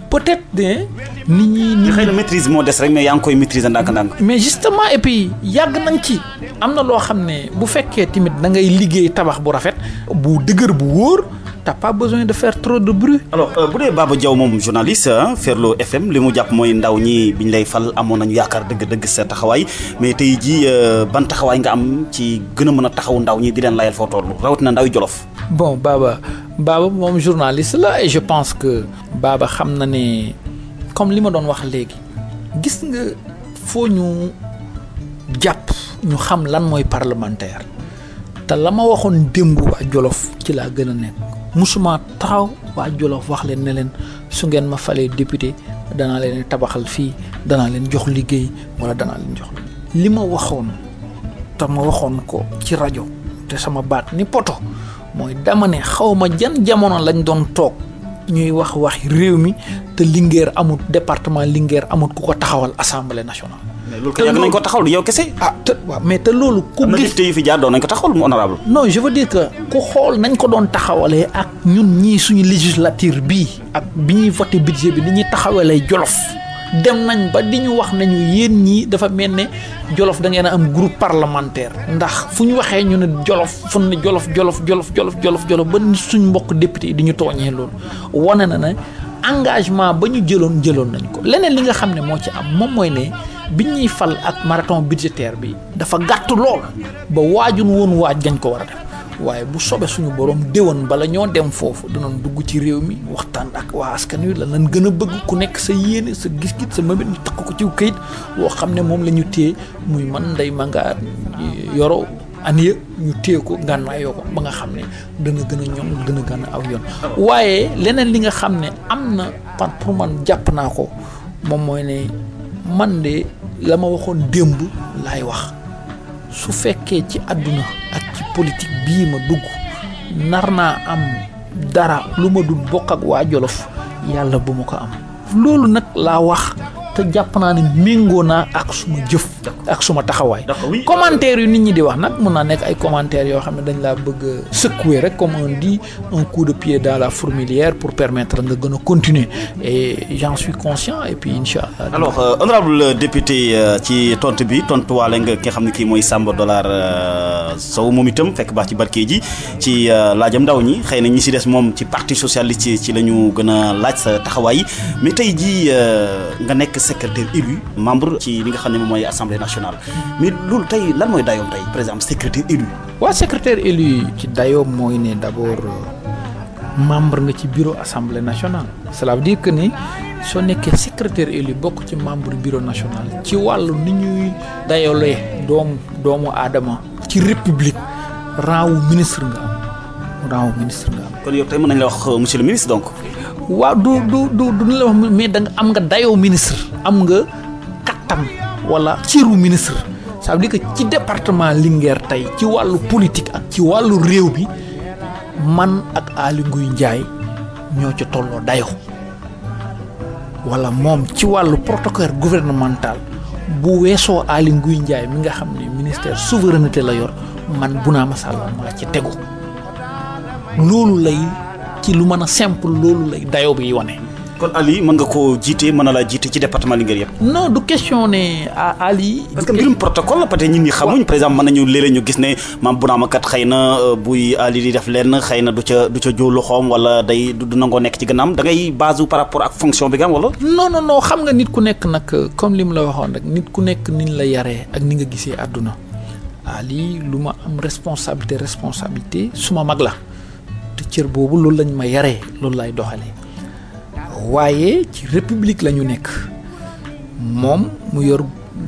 peut-être ne nit ñi xëy na maîtrise moo des rek mais yaa ngi koy maîtriser ndànk-ndànk. mais justement et puis yàgg nañ ci am na loo xam ne bu fekkee tamit da ngay liggéey tabax bu rafet bu dëgër bu wóor t'as pas besoin de faire trop de bruit. alors bu dee Baba Diaw moom journaliste Ferlo FM li mu jàpp mooy ndaw ñi biñ lay fal amoon nañu yaakaar dëgg-dëgg sa taxawaay mais tey jii ban taxawaay nga am ci gën a mën a taxaw ndaw ñi di leen layal foo toll rawatina ndaw Jolof. bon Baba moom journaliste la et je pense que Baba xam na ne comme li ma doon wax léegi gis nga foo ñu jàpp ñu xam lan mooy parlementaire te la ma waxoon démb waa Jolof ci laa gën a nekk musuma taxaw waa Jolof wax leen ne leen su ngeen ma falee député danaa leen tabaxal fii danaa leen jox liggéey wala danaa leen jox li ma waxoon te ma waxoon ko ci rajo te sama baat ni poto mooy dama ne xawma jan jamono lañ doon toog ñuy wax réew mi te Linguère amut département Linguère amut ku ko taxawal assemblée nationale. mais loolu yàgg nañ ko taxawal yow kese. waaw mais te loolu. ku gis yi fi jaar doon nañ ko taxawal mu honorable. non je veux dire que ku xool nañ ko doon taxawalee ak ñun ñii suñu législature bii ak bi ñuy voté budget bi ni ñuy taxawalee Jolof dem nañ ba di ñu wax nañu yéen ñii dafa mel ne Jolof da ngeen a am groupe parlementaire ndax fu ñu waxee ñu ne Jolof fu ne Jolof ba suñ mbokk député yi di ñu tooñee loolu wane na ne engagement ba ñu jëloon nañ ko leneen li nga xam ne moo ci am moom mooy ne bi ñuy fal ak marathon budgétaire bi dafa gàtt lool ba waajun woon waaj gañ ko war a def waaye bu sobe suñu borom déwan bala ñoo dem foofu danoon dugg ci réew mi waxtaan ak waa askan wi la lan gën a bëgg ku nekk sa yéene sa gis-gis sa mëbët ñu takk ko ci këyit woo xam ne moom la ñu téye muy man Ndeye Manga Yoro Aniya ñu téye ko ngànnaayoo ko ba nga xam ne dana gën a ñoom dana gën a aw yoon waaye leneen li nga xam ne am na pour man jàpp naa ko moom mooy ne man de la ma waxoon démb laay wax su fekkee ci àdduna ak ci politique bii ma dugg nar naa am dara lu ma dul bokk ak waa Jolof yàlla bu ma ko am loolu nag laa wax te jàpp naa ne méngoo naa ak suma jëf ak suma taxawaay commentaire yu nit ñi di wax nag mën naa nekk ay commentaires yoo xam ne dañ laa bëgg a secouer rek comme on dit un coup de pied dans la fourmilière pour permettre nga gën a continuer et j'en suis conscient et puis inchallah. alors honorable député ci tontu bi tontuwaale nga ki nga xam ne kii mooy Samba Dollar Sow moom itam fekk baax ci barke ji ci laajam ndaw ñi xëy na ñi si des moom ci parti socialiste ci la ñu gën a laaj sa taxawaay mais tey jii nga nekk secrétaire élu membre ci li nga xam ne moom mooy assemblée nationale mais loolu tey lan mooy dayoom tey par exemple secrétaire élu. waa secrétaire élu ci dayoom mooy ne d'abord membre nga ci bureau assemblée nationale. cela veut dire que ni soo nekkee secrétaire élu bokk ci membre bureau national ci wàllu ni ñuy dayolee doomu aadama ci république rang wu ministre nga am. kon yow tey mën nañ la wax monsieur le ministre donc. waaw du la wax mais da nga am nga dayoo ministre am nga kattan wala ciru ministre ça veut dire que ci département Linguère tey ci wàllu politique ak ci wàllu réew bi man ak Aly Ngouille Ndiaye ñoo ca tolloo dayoo wala moom ci wàllu protocole gouvernemental bu weesoo Aly Ngouille Ndiaye mi nga xam ne ministère souveraineté la yor man Bounama Sall maa ci tegu loolu lay ci lu mën a simple loolu lay dayoo bi wane. kon Ali mën nga koo jiite mën na laa jiite ci département Linguère yëpp. non du question ne Ali. parce que mbirum protocole la peut-être ñi xamuñ par exemple mën nañu léeg-léeg ñu gis ne maam Bounama kat xëy na buy Ali di def lenn xëy na du ca jóo loxoom wala day du nangoo nekk ci gannaam da ngay base par rapport ak fonction bi nga am wala. non xam nga nit ku nekk nag comme li mu la waxoon rek nit ku nekk ni la yaree ak ni nga gisee àdduna Ali lu ma am responsabilité suma mag la. te cër boobu loolu lañ ma yaree loolu lay doxalee waaye ci république la ñu nekk moom mu yor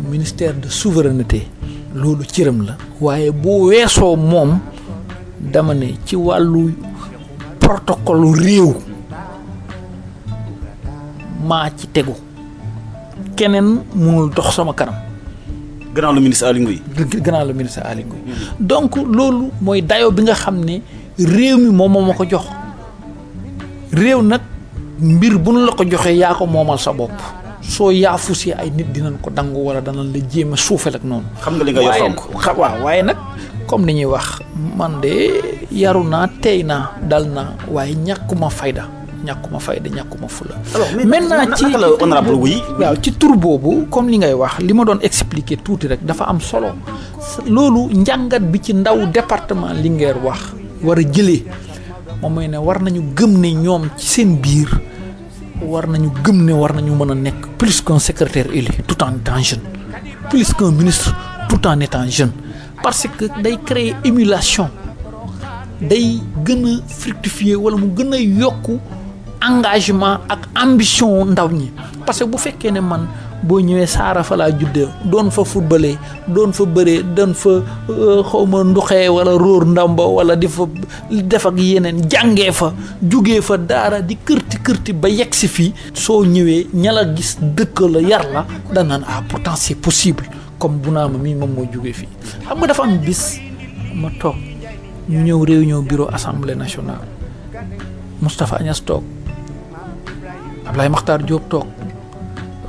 ministère de souveraineté loolu cëram la waaye boo weesoo moom dama ne ci wàllu protocole réew maa ci tegu keneen mënul dox sama kanam gannaaw le ministre Aly Ngouille donc loolu mooy dayo bi nga xam ne réew mi moom moo ma ko jox réew nag mbir bu nu la ko joxee yaa ko moomal sa bopp soo yaafusee ay nit dinañ ko dangu wala danañ la jéem a suufel ak noonu. xam nga li nga yor fonk waaw waaye nag comme ni ñuy wax man de yaru naa tey naa dal naa waaye ñàkkuma fayda ñàkkuma fula. maintenant ci naka la honorable wuy waaw ci tur boobu comme li ngay wax li ma doon expliquer tuuti rek dafa am solo loolu njàngat bi ci ndaw département Linguère wax war a jëlee moom mooy ne war nañu gëm ne ñoom ci seen biir war nañu gëm ne war nañu mën a nekk plus qu'un secrétaire élu tout en étant jeune, plus qu'un ministre tout en étant jeune, parce que day créer émulation, day gën a fructifier wala mu gën a yokku engagement ak ambition ndaw ñi. parce que bu fekkee ne man boo ñëwee Saara fa laa juddee doon fa footballé doon fa bëree doon fa xawma nduxee wala róor ndamba wala di fa def ak yeneen jàngee fa jugee fa daara di kërti ba yegg si fii soo ñëwee ña la gis dëkk la yar la da naan pourtant c'est possible comme bu naa ma mii moom moo jugee fii. xam nga dafa am bis ma toog ñu ñëw réunion bureau assemblée nationale Moustapha Niasse toog Ablaye Makhtar Diop toog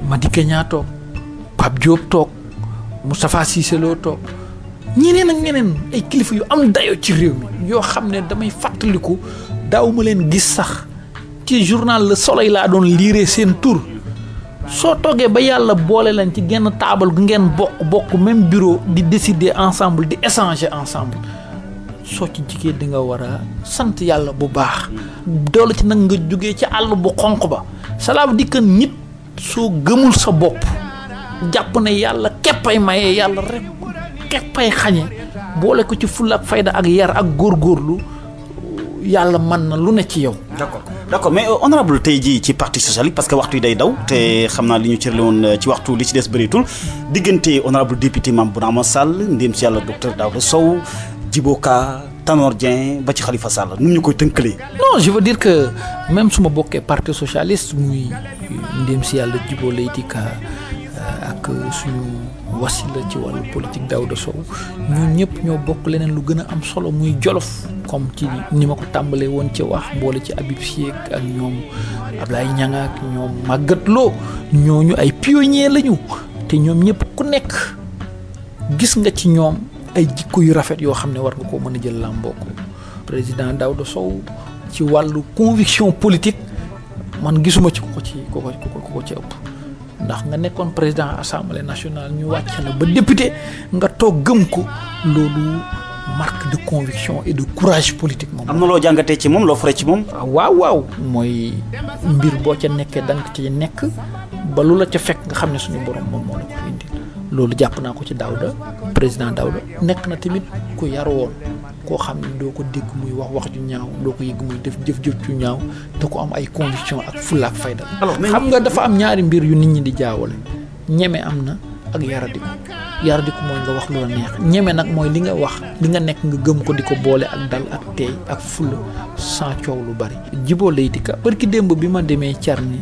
Madické Niang toog Pape Diop toog Moustapha Cissé Lo toog ñeneen ak ñeneen ay kilifa yu am dayo ci réew mi yoo xam ne damay fàttaliku daaw ma leen gis sax ci journal Le Soleil laa doon liire seen tur. soo toogee ba yàlla boole leen ci genn taabal gu ngeen bokk même bureau di décider ensemble di échanger ensemble soo ci jigee di nga war a sant yàlla bu baax. doole ci nag nga jógee ci àll bu xonq ba cela veut dire que nit soo gëmul sa bopp jàpp ne yàlla képpay maye yàlla rek képpay xañe boole ko ci fulla ak fayda ak yar ak góorgóorlu yàlla mën na lu ne ci yow. d'accord mais honorable tey jii ci parti socialiste parce que waxtu yi day daw te xam naa li ñu cërale woon ci waxtu li ci des bëreetul diggante honorable député Mame Bounama Sall ndéem si yàlla docteur Daouda Sow Djibo Ka Tanor Dieng ba ci Khalifa Sall nu ñu koy tënkalee. non je veux dire que même su ma bokkee parti socialiste muy ndéem si yàlla Djibo Leyti Ka ak suñu wasila ci wàllu politique Daouda Sow ñun ñëpp ñoo bokk leneen lu gën a am solo muy Jolof comme ci ni ma ko tàmbalee woon ci wax boole ci Habib Sy ak ñoom Ablaye Niang ak ñoom Magatte Lô ñooñu ay pionniers lañu te ñoom ñëpp ku nekk gis nga ci ñoom ay jikko yu rafet yoo xam ne war nga koo mën a jël làmboo ko président Daouda Sow ci wàllu conviction politique man gisuma ci ko ci ëpp. ndax nga nekkoon président assemblée nationale ñu wàcc la ba député nga toog gëm ko loolu marque de conviction et de courage politique moom. am na loo jàngatee ci moom loo faree ci moom. waaw mooy mbir boo ca nekkee da nga ci nekk ba lu la ca fekk nga xam ne suñu borom moom moo la ko indi loolu jàpp naa ko ci Daouda président Daouda nekk na tamit ku yar woon koo xam ne doo ko dégg muy wax ju ñaaw doo ko yëgg muy def jëf ju ñaaw da ko am ay conviction ak fulla ak fayda. xam nga dafa am ñaari mbir yu nit ñi di jaawale ñeme am na ak yaradiku mooy nga wax lu la neex ñeme nag mooy li nga wax li nga nekk nga gëm ko di ko boole ak dal ak teey ak fulla sans coow lu bari. Djibo Leyti Ka barki démb bi ma demee Thiarni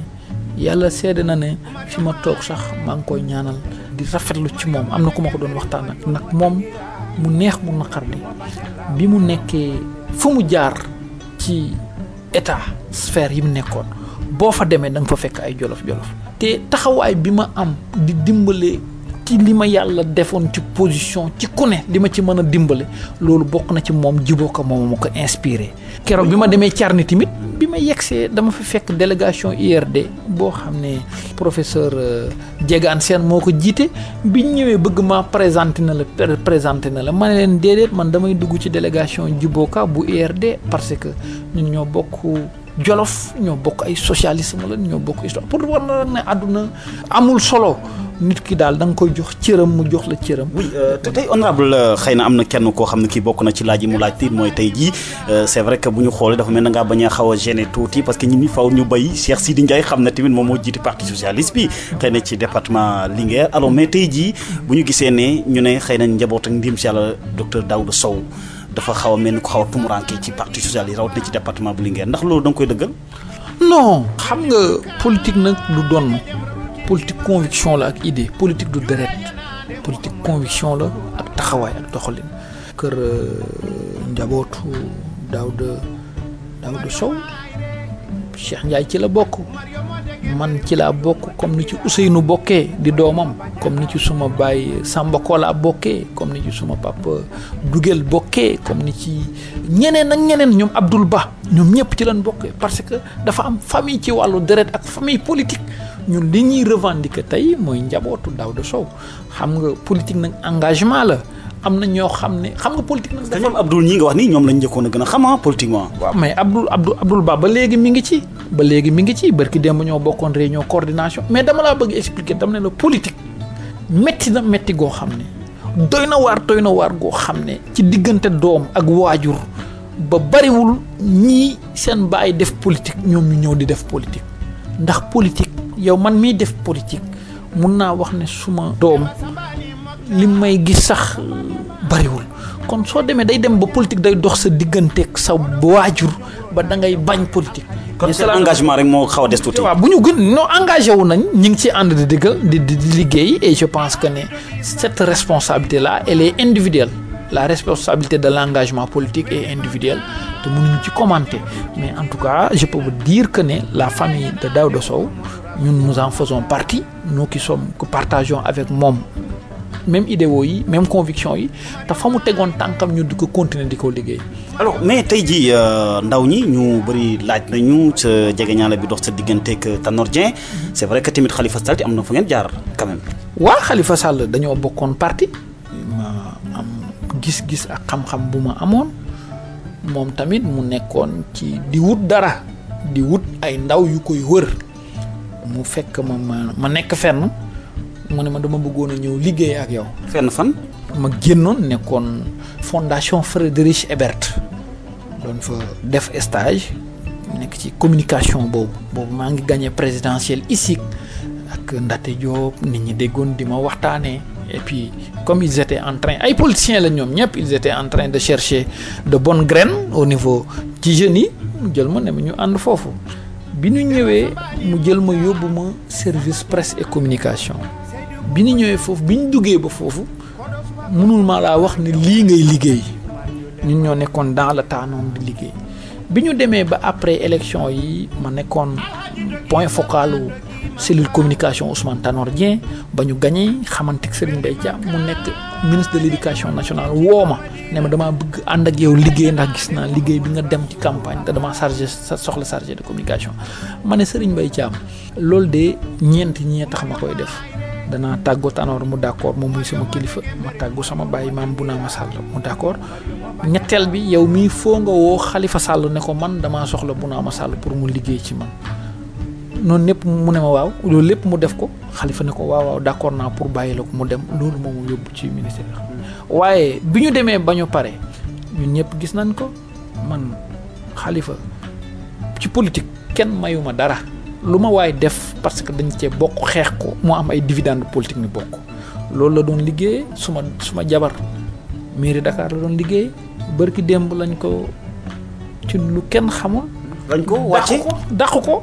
yàlla seede na ne fi ma toog sax maa ngi koy ñaanal di rafetlu ci moom am na ku ma ko doon waxtaan ak nag moom mu neex mu naqar bi mu nekkee fu mu jaar ci état sphère yi mu nekkoon boo fa demee da nga fa fekk ay jolof te taxawaay bi ma am di dimbale ci li ma yàlla defoon ci position ci ku ne li ma ci mën a dimbale loolu bokk na ci moom Djibo Ka moom ma ko inspiré. keroog bi ma demee Thiarni tamit bi ma yegsee dama fa fekk délégation IRD boo xam ne professeur Diegane Sène moo ko jiite biñ ñëwee bëgg maa présenté na la ma ne leen déedéet man damay dugg ci délégation Djibo Ka bu IRD parce que ñun ñoo bokk Jolof ñoo bokk ay socialisme la ñoo bokk histoire pour war na ne àdduna amul solo nit ki daal da nga koy jox cëram mu jox la cëram. oui te tey honorable xëy na am na kenn koo xam ne kii bokk na ci laaj yi mu laaj tiit mooy tey jii c'est vrai que bu ñu xoolee dafa mel na ngaa bañ a xaw a gêner tuuti parce que ñun ñi faw ñu bay Cheikh Sidi Ndiaye xam na tamit moom moo jiite parti socialiste bi xëy na ci département Linguère alors mais tey jii bu ñu gisee ne ñu ne xëy na njaboot ak ndim si yàlla docteur Daouda Sow dafa xaw a mel ni ko xaw a tumuranke ci parti socialiste rawatina ci département bu Linguère ndax loolu da nga koy dëggal. non xam nga politique nag du doon politique conviction la ak idée politique du deret politique conviction la ak taxawaay ak doxalin. kër njabootu Daouda Sow Cheikh Ndiaye ci la bokk man ci laa bokk comme ni ci Ousseynou bokkee di doomam comme ni ci suma baay Samba Kola bokkee comme ni ci suma papa Dugel bokkee comme ni ci ñeneen ak ñeneen ñoom Abdoul Ba ñoom ñëpp ci lañ bokkee parce que dafa am famille ci wàllu deret ak famille politique ñun li ñuy revendiquer tey mooy njabootu Daouda Sow xam nga politique nag engagement la am na ñoo xam ne xam nga politique nag. te ñoom Abdoul ñi nga wax nii ñoom lañ njëkkoon a gën a xam politiquement. waaw mais Abdoul Ba ba léegi mi ngi ci barki démb ñoo bokkoon réunion coordination mais dama laa bëgg expliquer dama ne la politique métti na métti goo xam ne doy na waar goo xam ne ci diggante doom ak waajur ba bariwul ñii seen baay def politique ñoom ñu ñëw di def politique ndax politique yow man miy def politique mun naa wax ne suma doom li may gis sax bariwul kon soo demee day dem ba politique day dox sa digganteeg sa waajur ba da ngay bañ politique. kon seen engagement rek moo xaw a des tuuti. waaw bu ñu gën noo engagé wu nañ ñu ngi ci ànd di diggal di liggéey et je pense que ne cette responsabilité là elle est individuelle. La responsabilité de l'engagement politique est individuelle te mënuñu ci commenter mais en tout cas je peux vous dire que ne la famille de Daouda Sow ñun nous en faisons partie nous qui partageons avec moom même idéaux yi même conviction yi te fa mu tegoon tànkam ñu di ko continuer di ko liggéey. alors mais tey jii ndaw ñi ñu bëri laaj nañu sa jegeñaale bi dox sa digganteeg Tanor Dieng c'est vrai que tamit Khalifa Sall am na fu ngeen jaar quand même. waa Khalifa Sall dañoo bokkoon parti gis-gis ak xam-xam bu ma amoon moom tamit mu nekkoon ci di wut dara di wut ay ndaw yu koy wër mu fekk ma nekk fenn mu ne ma dama bëggoon a ñëw liggéey ak yow. fenn fan. ma génnoon nekkoon fondation Friedrich Ebert doon fa def stage nekk ci communication boobu maa ngi gagné présidentielle ISIC ak Ndate Diop nit ñi déggoon di ma waxtaanee. Et puis comme ils étaient en train ay politiciens la ñoom ñëpp ils étaient en train de chercher de bonnes graines au niveau ci jeunes yi mu jël ma ne ma ñu ànd foofu bi ñu ñëwee mu jël ma yóbbu ma service presse et communication bi ñu ñëwee foofu bi ñu duggee ba foofu mënul ma laa wax ne lii ngay liggéey ñun ñoo nekkoon dans le tas noonu di liggéey bi ñu demee ba après élection yi ma nekkoon point focal cellule communication Ousmane Tanor Dieng ba ñu gagné xamante Serigne Mbaye Thiam mu nekk ministre de l'éducation nationale woo ma ne ma damaa bëgg ànd ak yow liggéey ndax gis naa liggéey bi nga dem ci campagne te damaa soxla chargé de communication ma ne Serigne Mbaye Thiam loolu de ñeent tax ma koy def danaa tàggoo Tanor mu d'accord moom muy sama kilifa ma tàggu sama baay maam Bounama Sall mu d'accord ñetteel bi yow mii foo nga woo Khalifa Sall ne ko man damaa soxla Bounama Sall pour mu liggéey ci man. noonu lépp mu ne ma waaw loolu lépp mu def ko Khalifa ne ko waaw d'accord naa pour bàyyi la ko mu dem loolu moom mu yóbbu ci ministère waaye bi ñu demee ba ñu pare ñun ñëpp gis nañ ko man Khalifa ci politique kenn mayuma dara lu ma waay def parce que dañ cee bokk xeex ko moo am ay dividende politique ni bokk loolu la doon liggéey suma jabar mairie Dakar la doon liggéey bërki démb lañ ko ci lu kenn xamul lañ ko wàcce dàq ko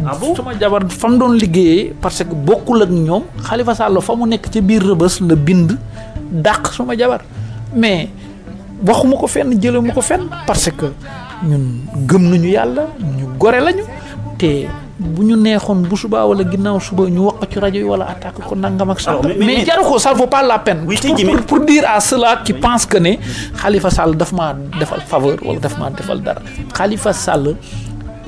ah bon sama jabar fa mu doon liggéeyee parce que bokkul ak ñoom Khalifa Sall fa mu nekk ca biir Rëbës la bind dàq suma jabar mais waxuma ko fenn jëlema ko fenn parce que ñun gëm nañu yàlla ñu gore lañu te bu ñu neexoon bu subaa wala ginnaaw suba ñu wax ko ci rajo yi wala attaque ko nangam ak sant mais jaru ko ça vaut pas la peine pour dire à ceux-là qui pensent que ne Khalifa Sall daf maa defal faveur wala daf maa defal dara Khalifa Sall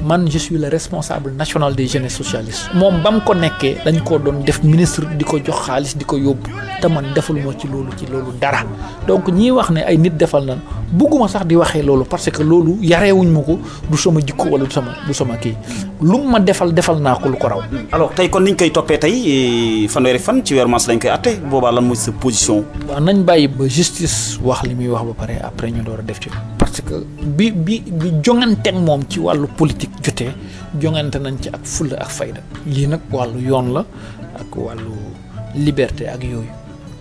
man je suis le responsable national des jeunes socialistes moom ba mu ko nekkee dañ ko doon def ministre di ko jox xaalis di ko yóbbu te man defal moo ci loolu dara donc ñii wax ne ay nit defal nan bugguma sax di waxee loolu parce que loolu yareewuñ ma ko du sama jikko wala du sama kii lu ma defal naa ko lu ko raw. alors tey kon niñ koy toppee tey fanweeri fan ci weeru mars lañ koy àtte boobaa lan mooy sa position. waaw nañ bàyyi ba justice wax li muy wax ba pare après ñu door a def ci parce que bi jonganteeg moom ci wàllu politique jotee jongante nañ ci ak fulla ak fayda lii nag wàllu yoon la ak wàllu liberté ak yooyu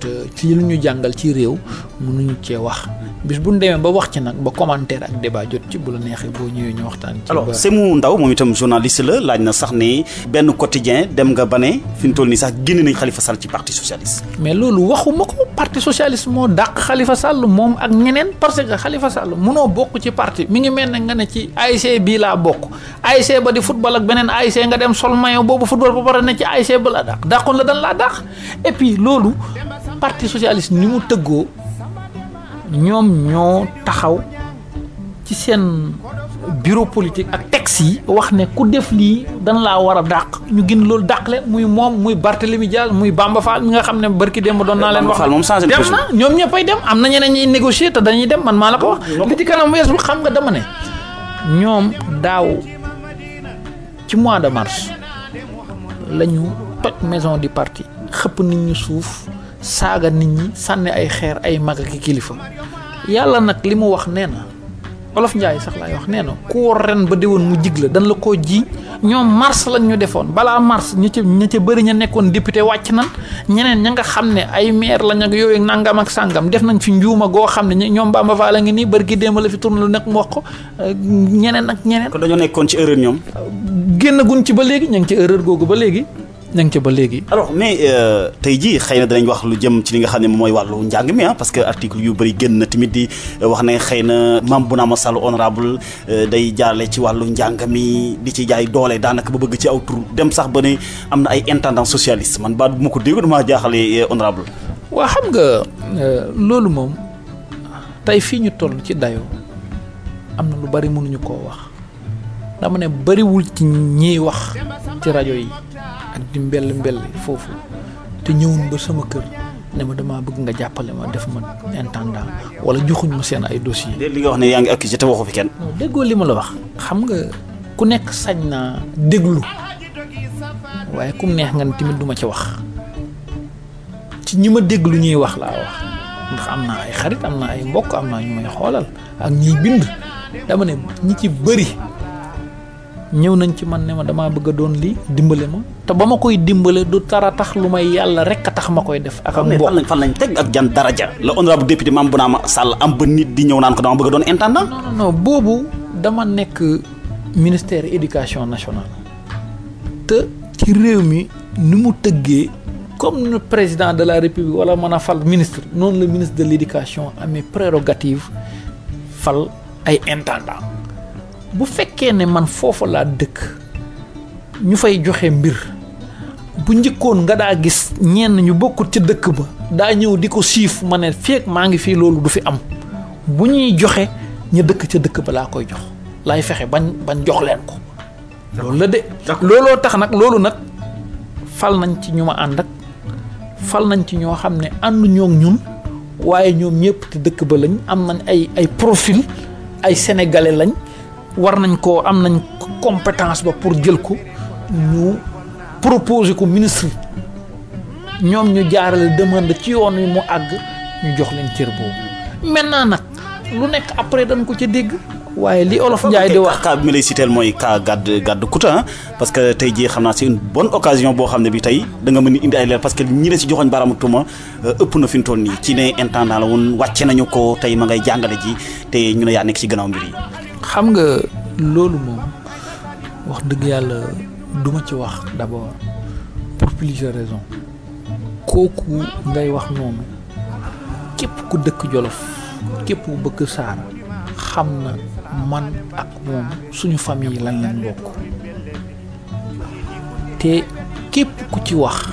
te ci lu ñu jàngal ci réew mënuñu cee wax bis bu ñu demee ba wax ci nag ba commentaire ak débat jot ci bu la neexee boo ñëwee ñu waxtaan ci. alors Sémou Ndaw moom itam journaliste la laaj na sax ni benn quotidien dem nga ba ne fi mu toll nii sax génne nañ Khalifa Sall ci parti socialiste. mais loolu waxuma ko parti socialiste moo dàq Khalifa Sall moom ak ñeneen parce que Khalifa Sall mënoo bokk ci parti mi ngi mel ne nga ne ci ASC bii laa bokk ASC ba di football ak beneen ASC nga dem sol maillot boobu football ba pare ne ci ASC ba la dàq dàqoon la dan laa dàq et puis loolu parti socialiste ni mu tëggoo ñoom ñoo taxaw ci seen bureau politique ak texte yi wax ne ku def lii dan laa war a dàq ñu gën loolu dàq leen muy moom muy Barthélémy Dias muy Bamba Fall mi nga xam ne barki démb doon naa leen wax dem na ñoom ñëppay dem am na ñeneen ñuy négocier te dañuy dem man maa la ko wax li ci kanam weesul xam nga dama ne ñoom daaw ci mois de mars la ñu toj maison du parti xëpp nit ñi suuf saaga nit ñi sànni ay xeer ay mag ak kilifa yàlla nag li mu wax nee na Olof Njaay sax laay wax nee na ku war ren ba déwoon mu jig la dan la koo ji ñoom mars lañ ñu defoon balaa mars ña ca bëri ña nekkoon député wàcc nan ñeneen ña nga xam ne ay maire lañ ak yooyu nangam ak sàngam def nañ fi njuuma goo xam ne ñoom Bamba Fall la ngi nii bari gi démb la fi tourné lu nekk mu wax ko ñeneen ak ñeneen. kon dañoo nekkoon ci erreur ñoom. génn gun ci ba léegi ña ngi ci erreur googu ba léegi. ña ngi ci ba léegi. alors mais tey jii xëy na danañ wax lu jëm ci li nga xam ne moom mooy wàllu njàng mi parce que article yu bëri génn na tamit di wax ne xëy na Mame Bounama Sall honorable day jaarale ci wàllu njàng mi di ci jaay doole daanaka ba bëgg ci aw tur dem sax ba ne am na ay intendant socialiste man ba bu ma ko dégg damaa jaaxale honorable waa xam nga loolu moom tey fii ñu toll ci dayoo am na lu bari mënuñu koo wax dama ne bariwul ci ñiy wax ci rajo yi ak di mbell foofu te ñëwun ba sama kër ne ma damaa bëgg nga jàppale ma def ma intendant wala joxuñ ma seen ay dossiers. li nga wax ne yaa ngi accusé te waxu fi kenn. déggoo li ma la wax xam nga ku nekk sañ naa déglu waaye kum neex nga ne tamit du ma ci wax ci ñi ma déglu ñuy wax laa wax ndax am naa ay xarit am naa ay mbokk am naa ñu may xoolal ak ñiy bind dama ne ñi ci bëri. ñëw nañ ci man ne ma damaa bëgg a doon lii dimbale ma te ba ma koy dimbale du tara tax lu may yàlla rek a tax ma koy def. ak mbokk fan lañ teg ak jan daraja la honorable député Mame Bounama Sall am ba nit di ñëw naan ko dama bëgg a doon intendant. non boobu dama nekk ministère éducation nationale te ci réew mi ni mu tëggee comme le président de la république wala mën a fal ministre noonu la ministre de l'éducation amee prérogative fal ay intendant bu fekkee ne man foofu laa dëkk ñu fay joxe mbir bu njëkkoon nga daa gis ñenn ñu bokkut ca dëkk ba daa ñëw di ko siif ma ne feek maa ngi fii loolu du fi am bu ñuy joxe ñu dëkk ca dëkk ba laa koy jox laay fexe bañ jox leen ko loolu la de looloo tax nag loolu nag fal nañ ci ñu ma ànd ak fal nañ ci ñoo xam ne ànd ñoo ñun waaye ñoom ñëpp te dëkk ba lañ am nañ ay profil ay sénégalais lañ war nañ ko am nañ compétence ba pour jël ko ñu proposer ko ministre ñoom ñu jaarale demande ci yoon wi mu àgg ñu jox leen cër boobu maintenant nag lu nekk après dañ ko ca dégg waaye li Olof Njaay di wax cas bi ma lay citer mooy cas gàdd Kouta parce que tey jii xam naa c'est une bonne occasion boo xam ne bi tey da nga mën a indi ay leer parce que ñi la si joxoñ baaraamu tuuma ëpp na fi mu toll nii ci ne intendant la woon wàcce nañu ko tey ma ngay jàngale ji te ñu ne yaa nekk ci gannaaw mbir yi. xam nga loolu moom wax dëgg yàlla duma ci wax d'abord pour plusieurs raisons kooku ngay wax noonu képp ku dëkk Jolof képp ku bëgg Saara xam na man ak moom suñu famille lañ bokk te képp ku ci wax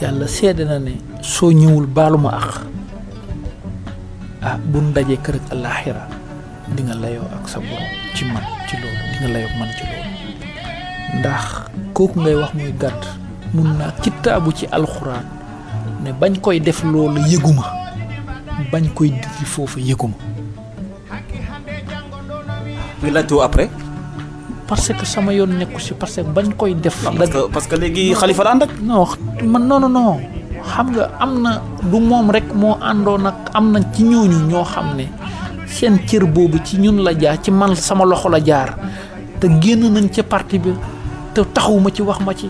yàlla seede na ne soo ñëwul baaluma ak bu ndajee kër ak àllaaxira di nga layoo ak sa borom ci man ci loolu di nga layoo man ci loolu ndax kooku ngay wax muy gàtt mun naa kitaabu ci alxuraan ne bañ koy def loolu yëguma bañ koy dindi foofu yëguma. muy laajte après. parce que sama yoon nekku si parce que bañ koy def. parce que léegi xalifa la ànd ak. non man non xam nga am na du moom rek moo àndoon ak am na ci ñooñu ñoo xam ne. seen cër boobu ci ñun la jaar ci man sama loxo la jaar te génn nañ ca parti bi te taxawuma ci wax ma ci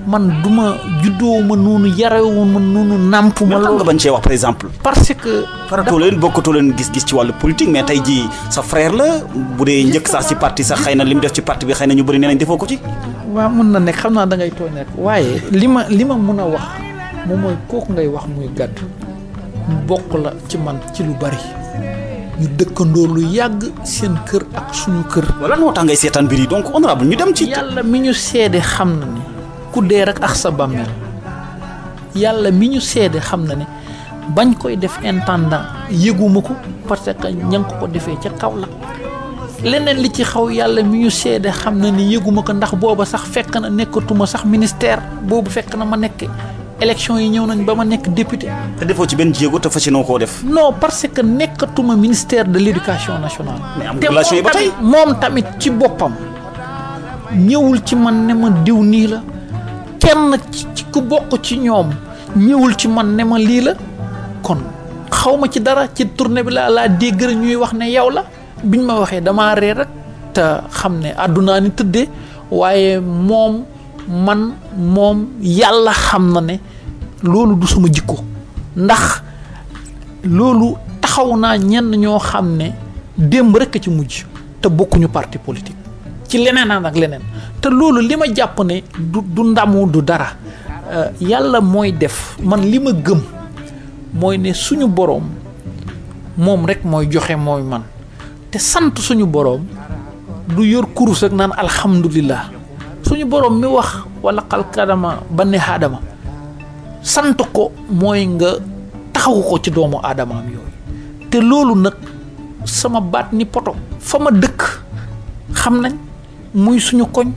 man duma juddoo ma noonu yarewu ma noonu nàmp ma loolu nga bañ cee wax par exemple parce que faratoo leen bokkatoo leen gis-gis ci wàllu politique mais tey jii sa frère la bu dee njëkk sax ci parti sax xëy na li mu def ci parti bi xëy na ñu bëri nee nañ defoo ko ci waaw mën na nekk xam naa da ngay tooñ rek waaye li ma mën a wax moom mooy kooku ngay wax muy gàdd bokk la ci man ci lu bari ñu dëkkandoo lu yàgg seen kër ak suñu kër. wala moo tax ngay seetaan mbir yi donc honorable ñu dem ci. yàlla mi ñu seede xam na ni ku dee rek ak sa bàmmeel yàlla mi ñu seede xam na ne bañ koy def intendant yëguma ko parce que ña ngi ko defee ca Kaolack leneen li ci xaw yàlla mi ñu seede xam na ni yëguma ko ndax booba sax fekk na nekkatuma sax ministère boobu fekk na ma nekk élection yi ñëw nañ ba ma nekk député. te defoo ci benn jéego te fas yéene koo def. non parce que nekkatuma ministère de l'éducation nationale. mais am relation yi ba tey moom tamit ci boppam ñëwul ci man ne ma diw nii la kenn ci ku bokk ci ñoom ñëwul ci man ne ma lii la kon xaw ma ci dara ci tournée bi laa dégg rek ñuy wax ne yow la biñ ma waxee damaa ree rek te xam ne àddunaa ni tëddee waaye moom yàlla xam na ne loolu du sama jikko ndax loolu taxaw naa ñenn ñoo xam ne démb rek a ci mujj te bokkuñu parti politique ci leneen ak leneen te loolu li ma jàpp ne du ndamu du dara yàlla mooy def man li ma gëm mooy ne suñu boroom moom rek mooy joxe mooy man te sant suñu boroom du yor kurus ak naan alhamdulillah suñu boroom mi wax wala xalkadama ba ne aadama sant ko mooy nga taxawu ko ci doomu aadamaam yooyu te loolu nag sama baat ni poto fa ma dëkk xam nañ muy suñu koñ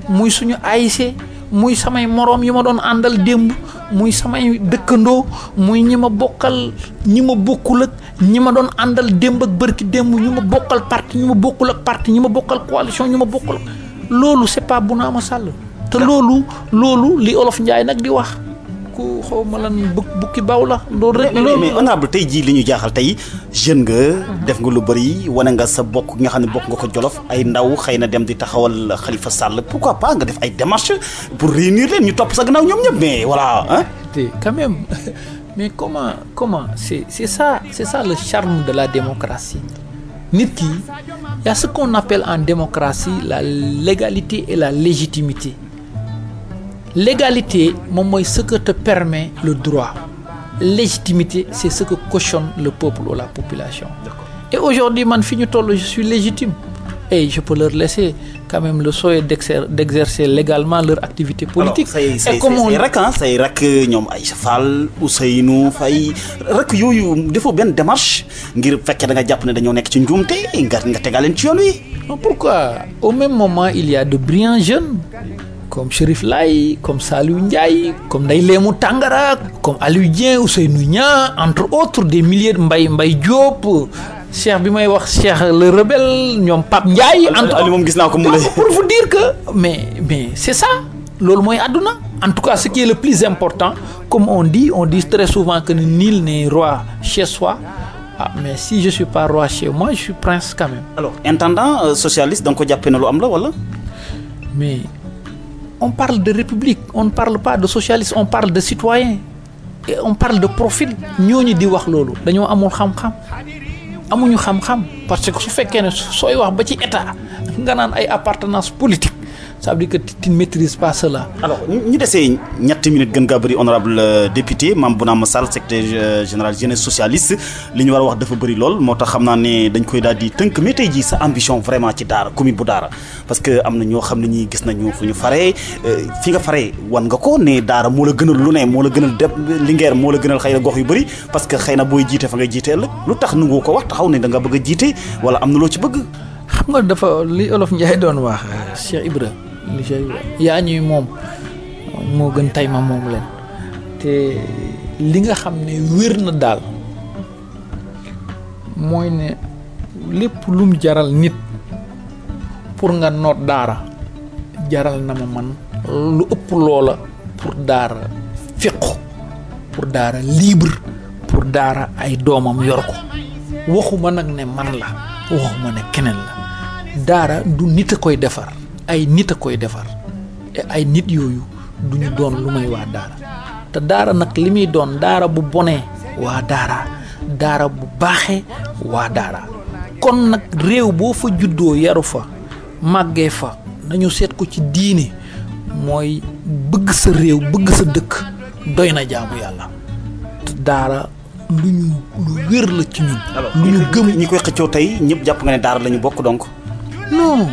muy suñu AIC muy samay moroom yi ma doon àndal démb muy samay dëkkandoo muy ñi ma bokkal ñi ma bokkul ak ñi ma doon àndal démb ak bërki démb ñu ma bokkal parti ñu ma bokkul ak parti ñi ma bokkal coalition ñu ma bokkul loolu c'est pas Bounama Sall te loolu li olof Njaay nag di wax ku xaw ma lan bukki baaw la loolu rek. mais honorable tey jii li ñu jaaxal tey jeune nga def nga lu bëri wane nga sa bokk nga xam ne bokk nga ko Jolof ay ndaw xëy na dem di taxawal Khalifa Sall pourquoi pas nga def ay démarches pour réunir leen ñu topp sa gannaaw ñoom ñëpp mais voilà hein. Quand même mais comment c'est ça le charme de la démocratie nit ki y a ce qu'on appelle en démocratie la légalité et la légitimité. Légalité moom mooy ce que te permet le droit. Légitimité c'est ce que cautionne le peuple ou la population. D'accord. Et aujourd'hui man fi ñu toll je suis légitime et je peux leur laisser quand même le soin d'exercer légalement leur activité politique. Alors say rak ñoom Aïcha Fall Ousseynou Faye rak yooyu defoo benn démarche ngir fekkee da nga jàpp ne dañoo nekk ci njuumte nga tegaleen ci yoon wi. Pourquoi au même moment il y a de brillants jeunes comme Chérif Laye comme Saliou Ndiaye comme Ndeye Lémou Tangara comme Aliou Dieng Ousseynou Niang entre autres des milliers de Mbaye Diop Cheikh bi may wax Cheikh le rebelle ñoom Pape Ndiaye. Ali moom gis naa ko mu lay pour vous dire que mais c'est ça loolu mooy àdduna en tout cas ce qui est le plus important comme on dit très souvent que nul n'est roi chez soi. Ah mais si je suis pas roi chez moi je suis prince quand même. Alors intendant socialiste da nga ko jàppee ne lu am la wala. mais on parle de république on ne parle pas de socialiste on parle de citoyen et on parle de profil ñooñu di wax loolu dañoo amul xam-xam amuñu xam-xam parce que su fekkee ne sooy wax ba ci état nga naan ay appartenance politique ça veut dire que tu ne maîtrises pas cela. Alors ñu desee ñetti minutes gën gaa bëri honorable député Mame Bounama Sall secrétaire général jeunesse socialiste li ñu war a wax dafa bëri lool moo tax xam naa ne dañ koy daal di tënk mais tey jii sa ambition vraiment ci Daara commune bu Daara parce que am na ñoo xam ne ñii gis nañu fu ñu faree fi nga faree wan nga ko ne Daara moo la gënal lu ne moo la gënal Linguère moo la gënal xëy na gox yu bëri parce que xëy na booy jiite fa ngay jiite ëllëg lu tax nu nga ko wax taxaw ne da nga bëgg a jiite wala am na loo ci bëgg. xam nga dafa li olof Ndiaye doon wax Cheikh Ibra yaa ñuy moom moo gën tay ma moom leen te li nga xam ne wér na daal mooy ne lépp lum jaral nit pour nga noot Daara jaral na ma man lu ëpp loola pour Daara fiqu pour Daara libre pour Daara ay doomam yor ko waxuma nag ne man la waxuma ne keneen la Daara du nit a koy defar ay nit a koy defar te ay nit yooyu du ñu doon lu may waa Daara te Daara nag li muy doon Daara bu bonee waa Daara bu baaxee waa Daara kon nag réew boo fa juddoo yaru fa màggee fa nañu seet ko ci diine mooy bëgg sa réew bëgg sa dëkk doy na jaamu yàlla te Daara lu wér la ci ñun. lu ñu gëm ñi koy xëccoo tey ñëpp jàpp nga ne Daara la ñu bokk donc. non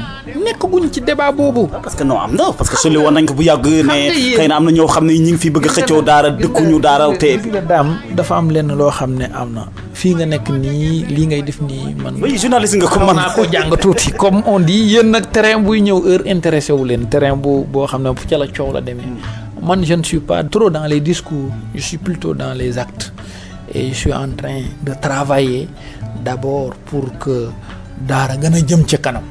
nekkaguñ ci débat boobu. parce que non am na parce que soli woon nañ ko bu yàgg ne xëy na am na ñoo xam ne ñi ngi fi bëgg a xëccoo daara dëkkuñu daara te daam dafa am lenn loo xam ne am na fii nga nekk nii lii ngay def nii man. oui journaliste nga comme man naa ko jàng tuuti comme on dit yéen nag terrain buy ñëw heure intéressé wu leen terrain boo xam ne ca la coow la demee man je ne suis pas trop dans les discours je suis plutôt dans les actes et je suis en train de travailler d'abord pour que daara gën a jëm ca kanam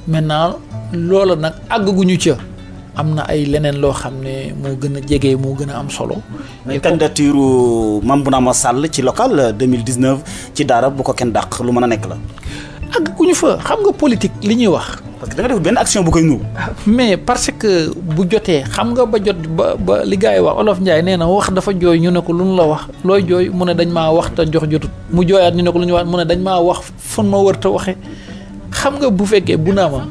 maintenant loolu nag àgguñu ca am na ay leneen loo xam ne moo gën a jege moo gën a am solo. mais candidature Mame Bounama Sall ci local 2019 ci daara bu ko kenn dàq lu mën a nekk la. àgguñu fa xam nga politique li ñuy wax. parce que da nga def benn action bu koy nuyu. mais parce que bu jotee xam nga ba jot ba li gars yi wax Olof Ndiaye nee na wax dafa jooy ñu ne ko lu ñu la wax looy jooy mu ne dañ maa wax te jox jotut mu jooyaat ñu ne ko lu ñu wax mu ne dañ maa wax fan ma wër te waxe xam nga bu fekkee bu naa ma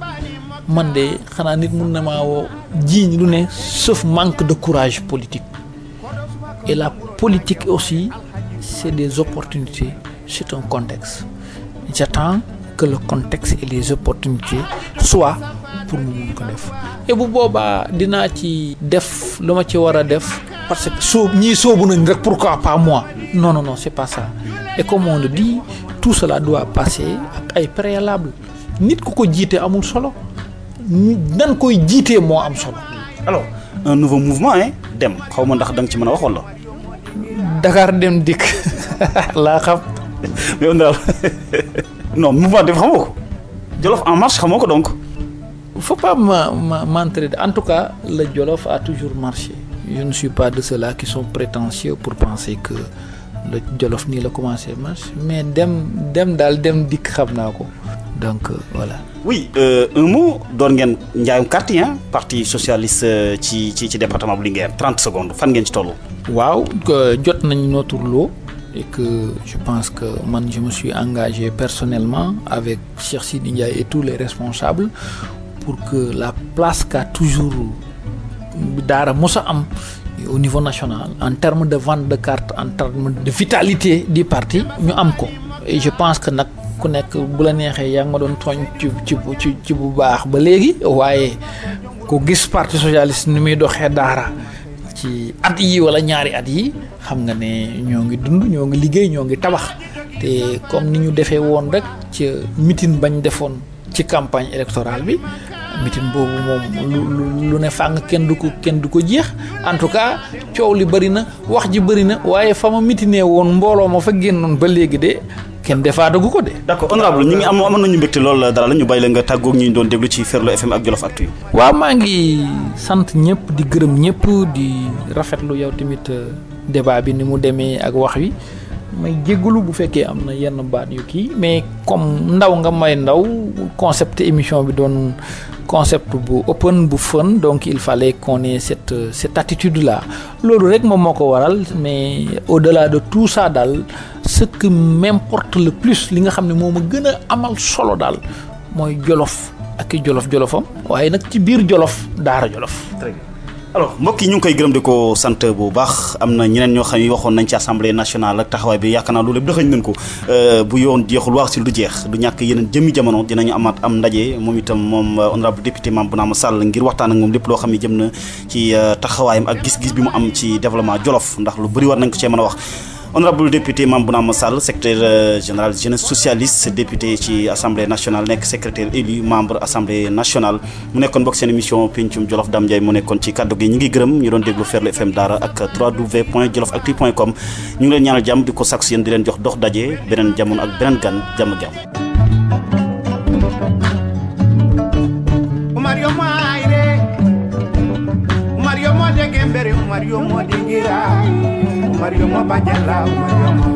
man de xanaa nit mun na maa woo jiiñ lu ne sauf manque de courage politique et la politique aussi c'est des opportunités c'est un contexte j'attends que le contexte et les opportunités soient pour mu mun ko def et bu boobaa dinaa ci def lu ma ci war a def parce que ñii soobu nañ rek pourquoi pas moi non non non c'est pas ça et comme on le dit tout cela doit passer ak ay préalables nit ku ko jiite amul solo nan koy jiitee moo am solo. alors un nouveau mouvement dem xaw ma ndax da nga ci mën a wax wala. Dakar dem dikk laa xam. mais on a non mouvement dem xamoo ko Jolof en marche xamoo ko donc. faut pas m'entrer en tout cas le Jolof a toujours marché. Je ne suis pas de ceux-là qui sont prétentieux pour penser que le Jolof nii la commencé marche mais dem daal dem dikk xam naa ko donc voilà. oui un mot doon ngeen njaayum carte yi parti socialiste ci département bu Linguère 30 secondes fan ngeen ci toll. waaw jot nañ notre lot et que je pense que man je me suis engagé personnellement avec Cheikh Sidi Ndiaye et tous les responsables pour que la place qu'a toujours daara mos a am au niveau national en termes de vente de cartes en termes de vitalité du parti ñu am ko et je pense que nag ku nekk bu la neexee yaa ngi ma doon tooñ ci bu baax ba léegi waaye ko gis parti socialiste ni muy doxee daara ci at yi wala ñaari at yi xam nga ne ñoo ngi dund ñoo ngi liggéey ñoo ngi tabax te comme ni ñu defee woon rek ci meeting bañ defoon ci campagne électorale bi meeting boobu moom lu ne fàng kenn du ko jeex en tout cas coow li bëri na wax ji bëri na waaye fa ma mitinee woon mbooloo ma fa génnoon ba léegi de kenn defaatagu ko de. d'accord honorable ñu ngi amoon nañu mbégte lool dara la ñu bàyyi la nga tàggoog ñu doon déglu ci Ferlo FM ak Jolof Actu. waaw maa ngi sant ñëpp di gërëm ñëpp di rafetlu yow tamit débat bi ni mu demee ak wax wi may jéggalu bu fekkee am na yenn baat yu kii mais comme ndaw nga may ndaw concept émission bi doon concept bu open bu fun donc il fallait qu'on ait cette attitude là loolu rek moom moo ko waral mais au-delà de tout ça daal ce qui m'importe le plus li nga xam ne moo ma gën a amal solo daal mooy Jolof ak i jolofam waaye nag ci biir Jolof daara Jolof. Très bien. alors mbokk yi ñu ngi koy gërëm di ko sant bu baax am na ñeneen ñoo xam ne waxoon nañ ci assemblée nationale ak taxawaay bi yaakaar naa loolu lépp dëxañ nañ ko bu yoon jeexul wax si lu jeex du ñàkk yeneen jëmmi jamono dinañu amaat am ndaje moom itam moom honorable député Mame Bounama Sall ngir waxtaan ak moom lépp loo xam ne jëm na ci taxawaayam ak gis-gis bi mu am ci développement Jolof ndax lu bëri war nañ ko cee mën a wax. honorable député Mame Bounama Sall secrétaire général jeunesse socialiste député ci assemblée nationale nekk secrétaire élu membre assemblée nationale mu nekkoon bokk seen émission pencum Jolof Dame Ndiaye mu nekkoon ci kaddu gi ñu ngi gërëm ñu doon déglu Ferlo FM Daara ak www.jolofactu.com ñu ngi leen ñaanal jàmm di ko sàkku si yéen di leen jox dox daje beneen jamono ak beneen gan jàmm. Mario mo Bajala, Mario mo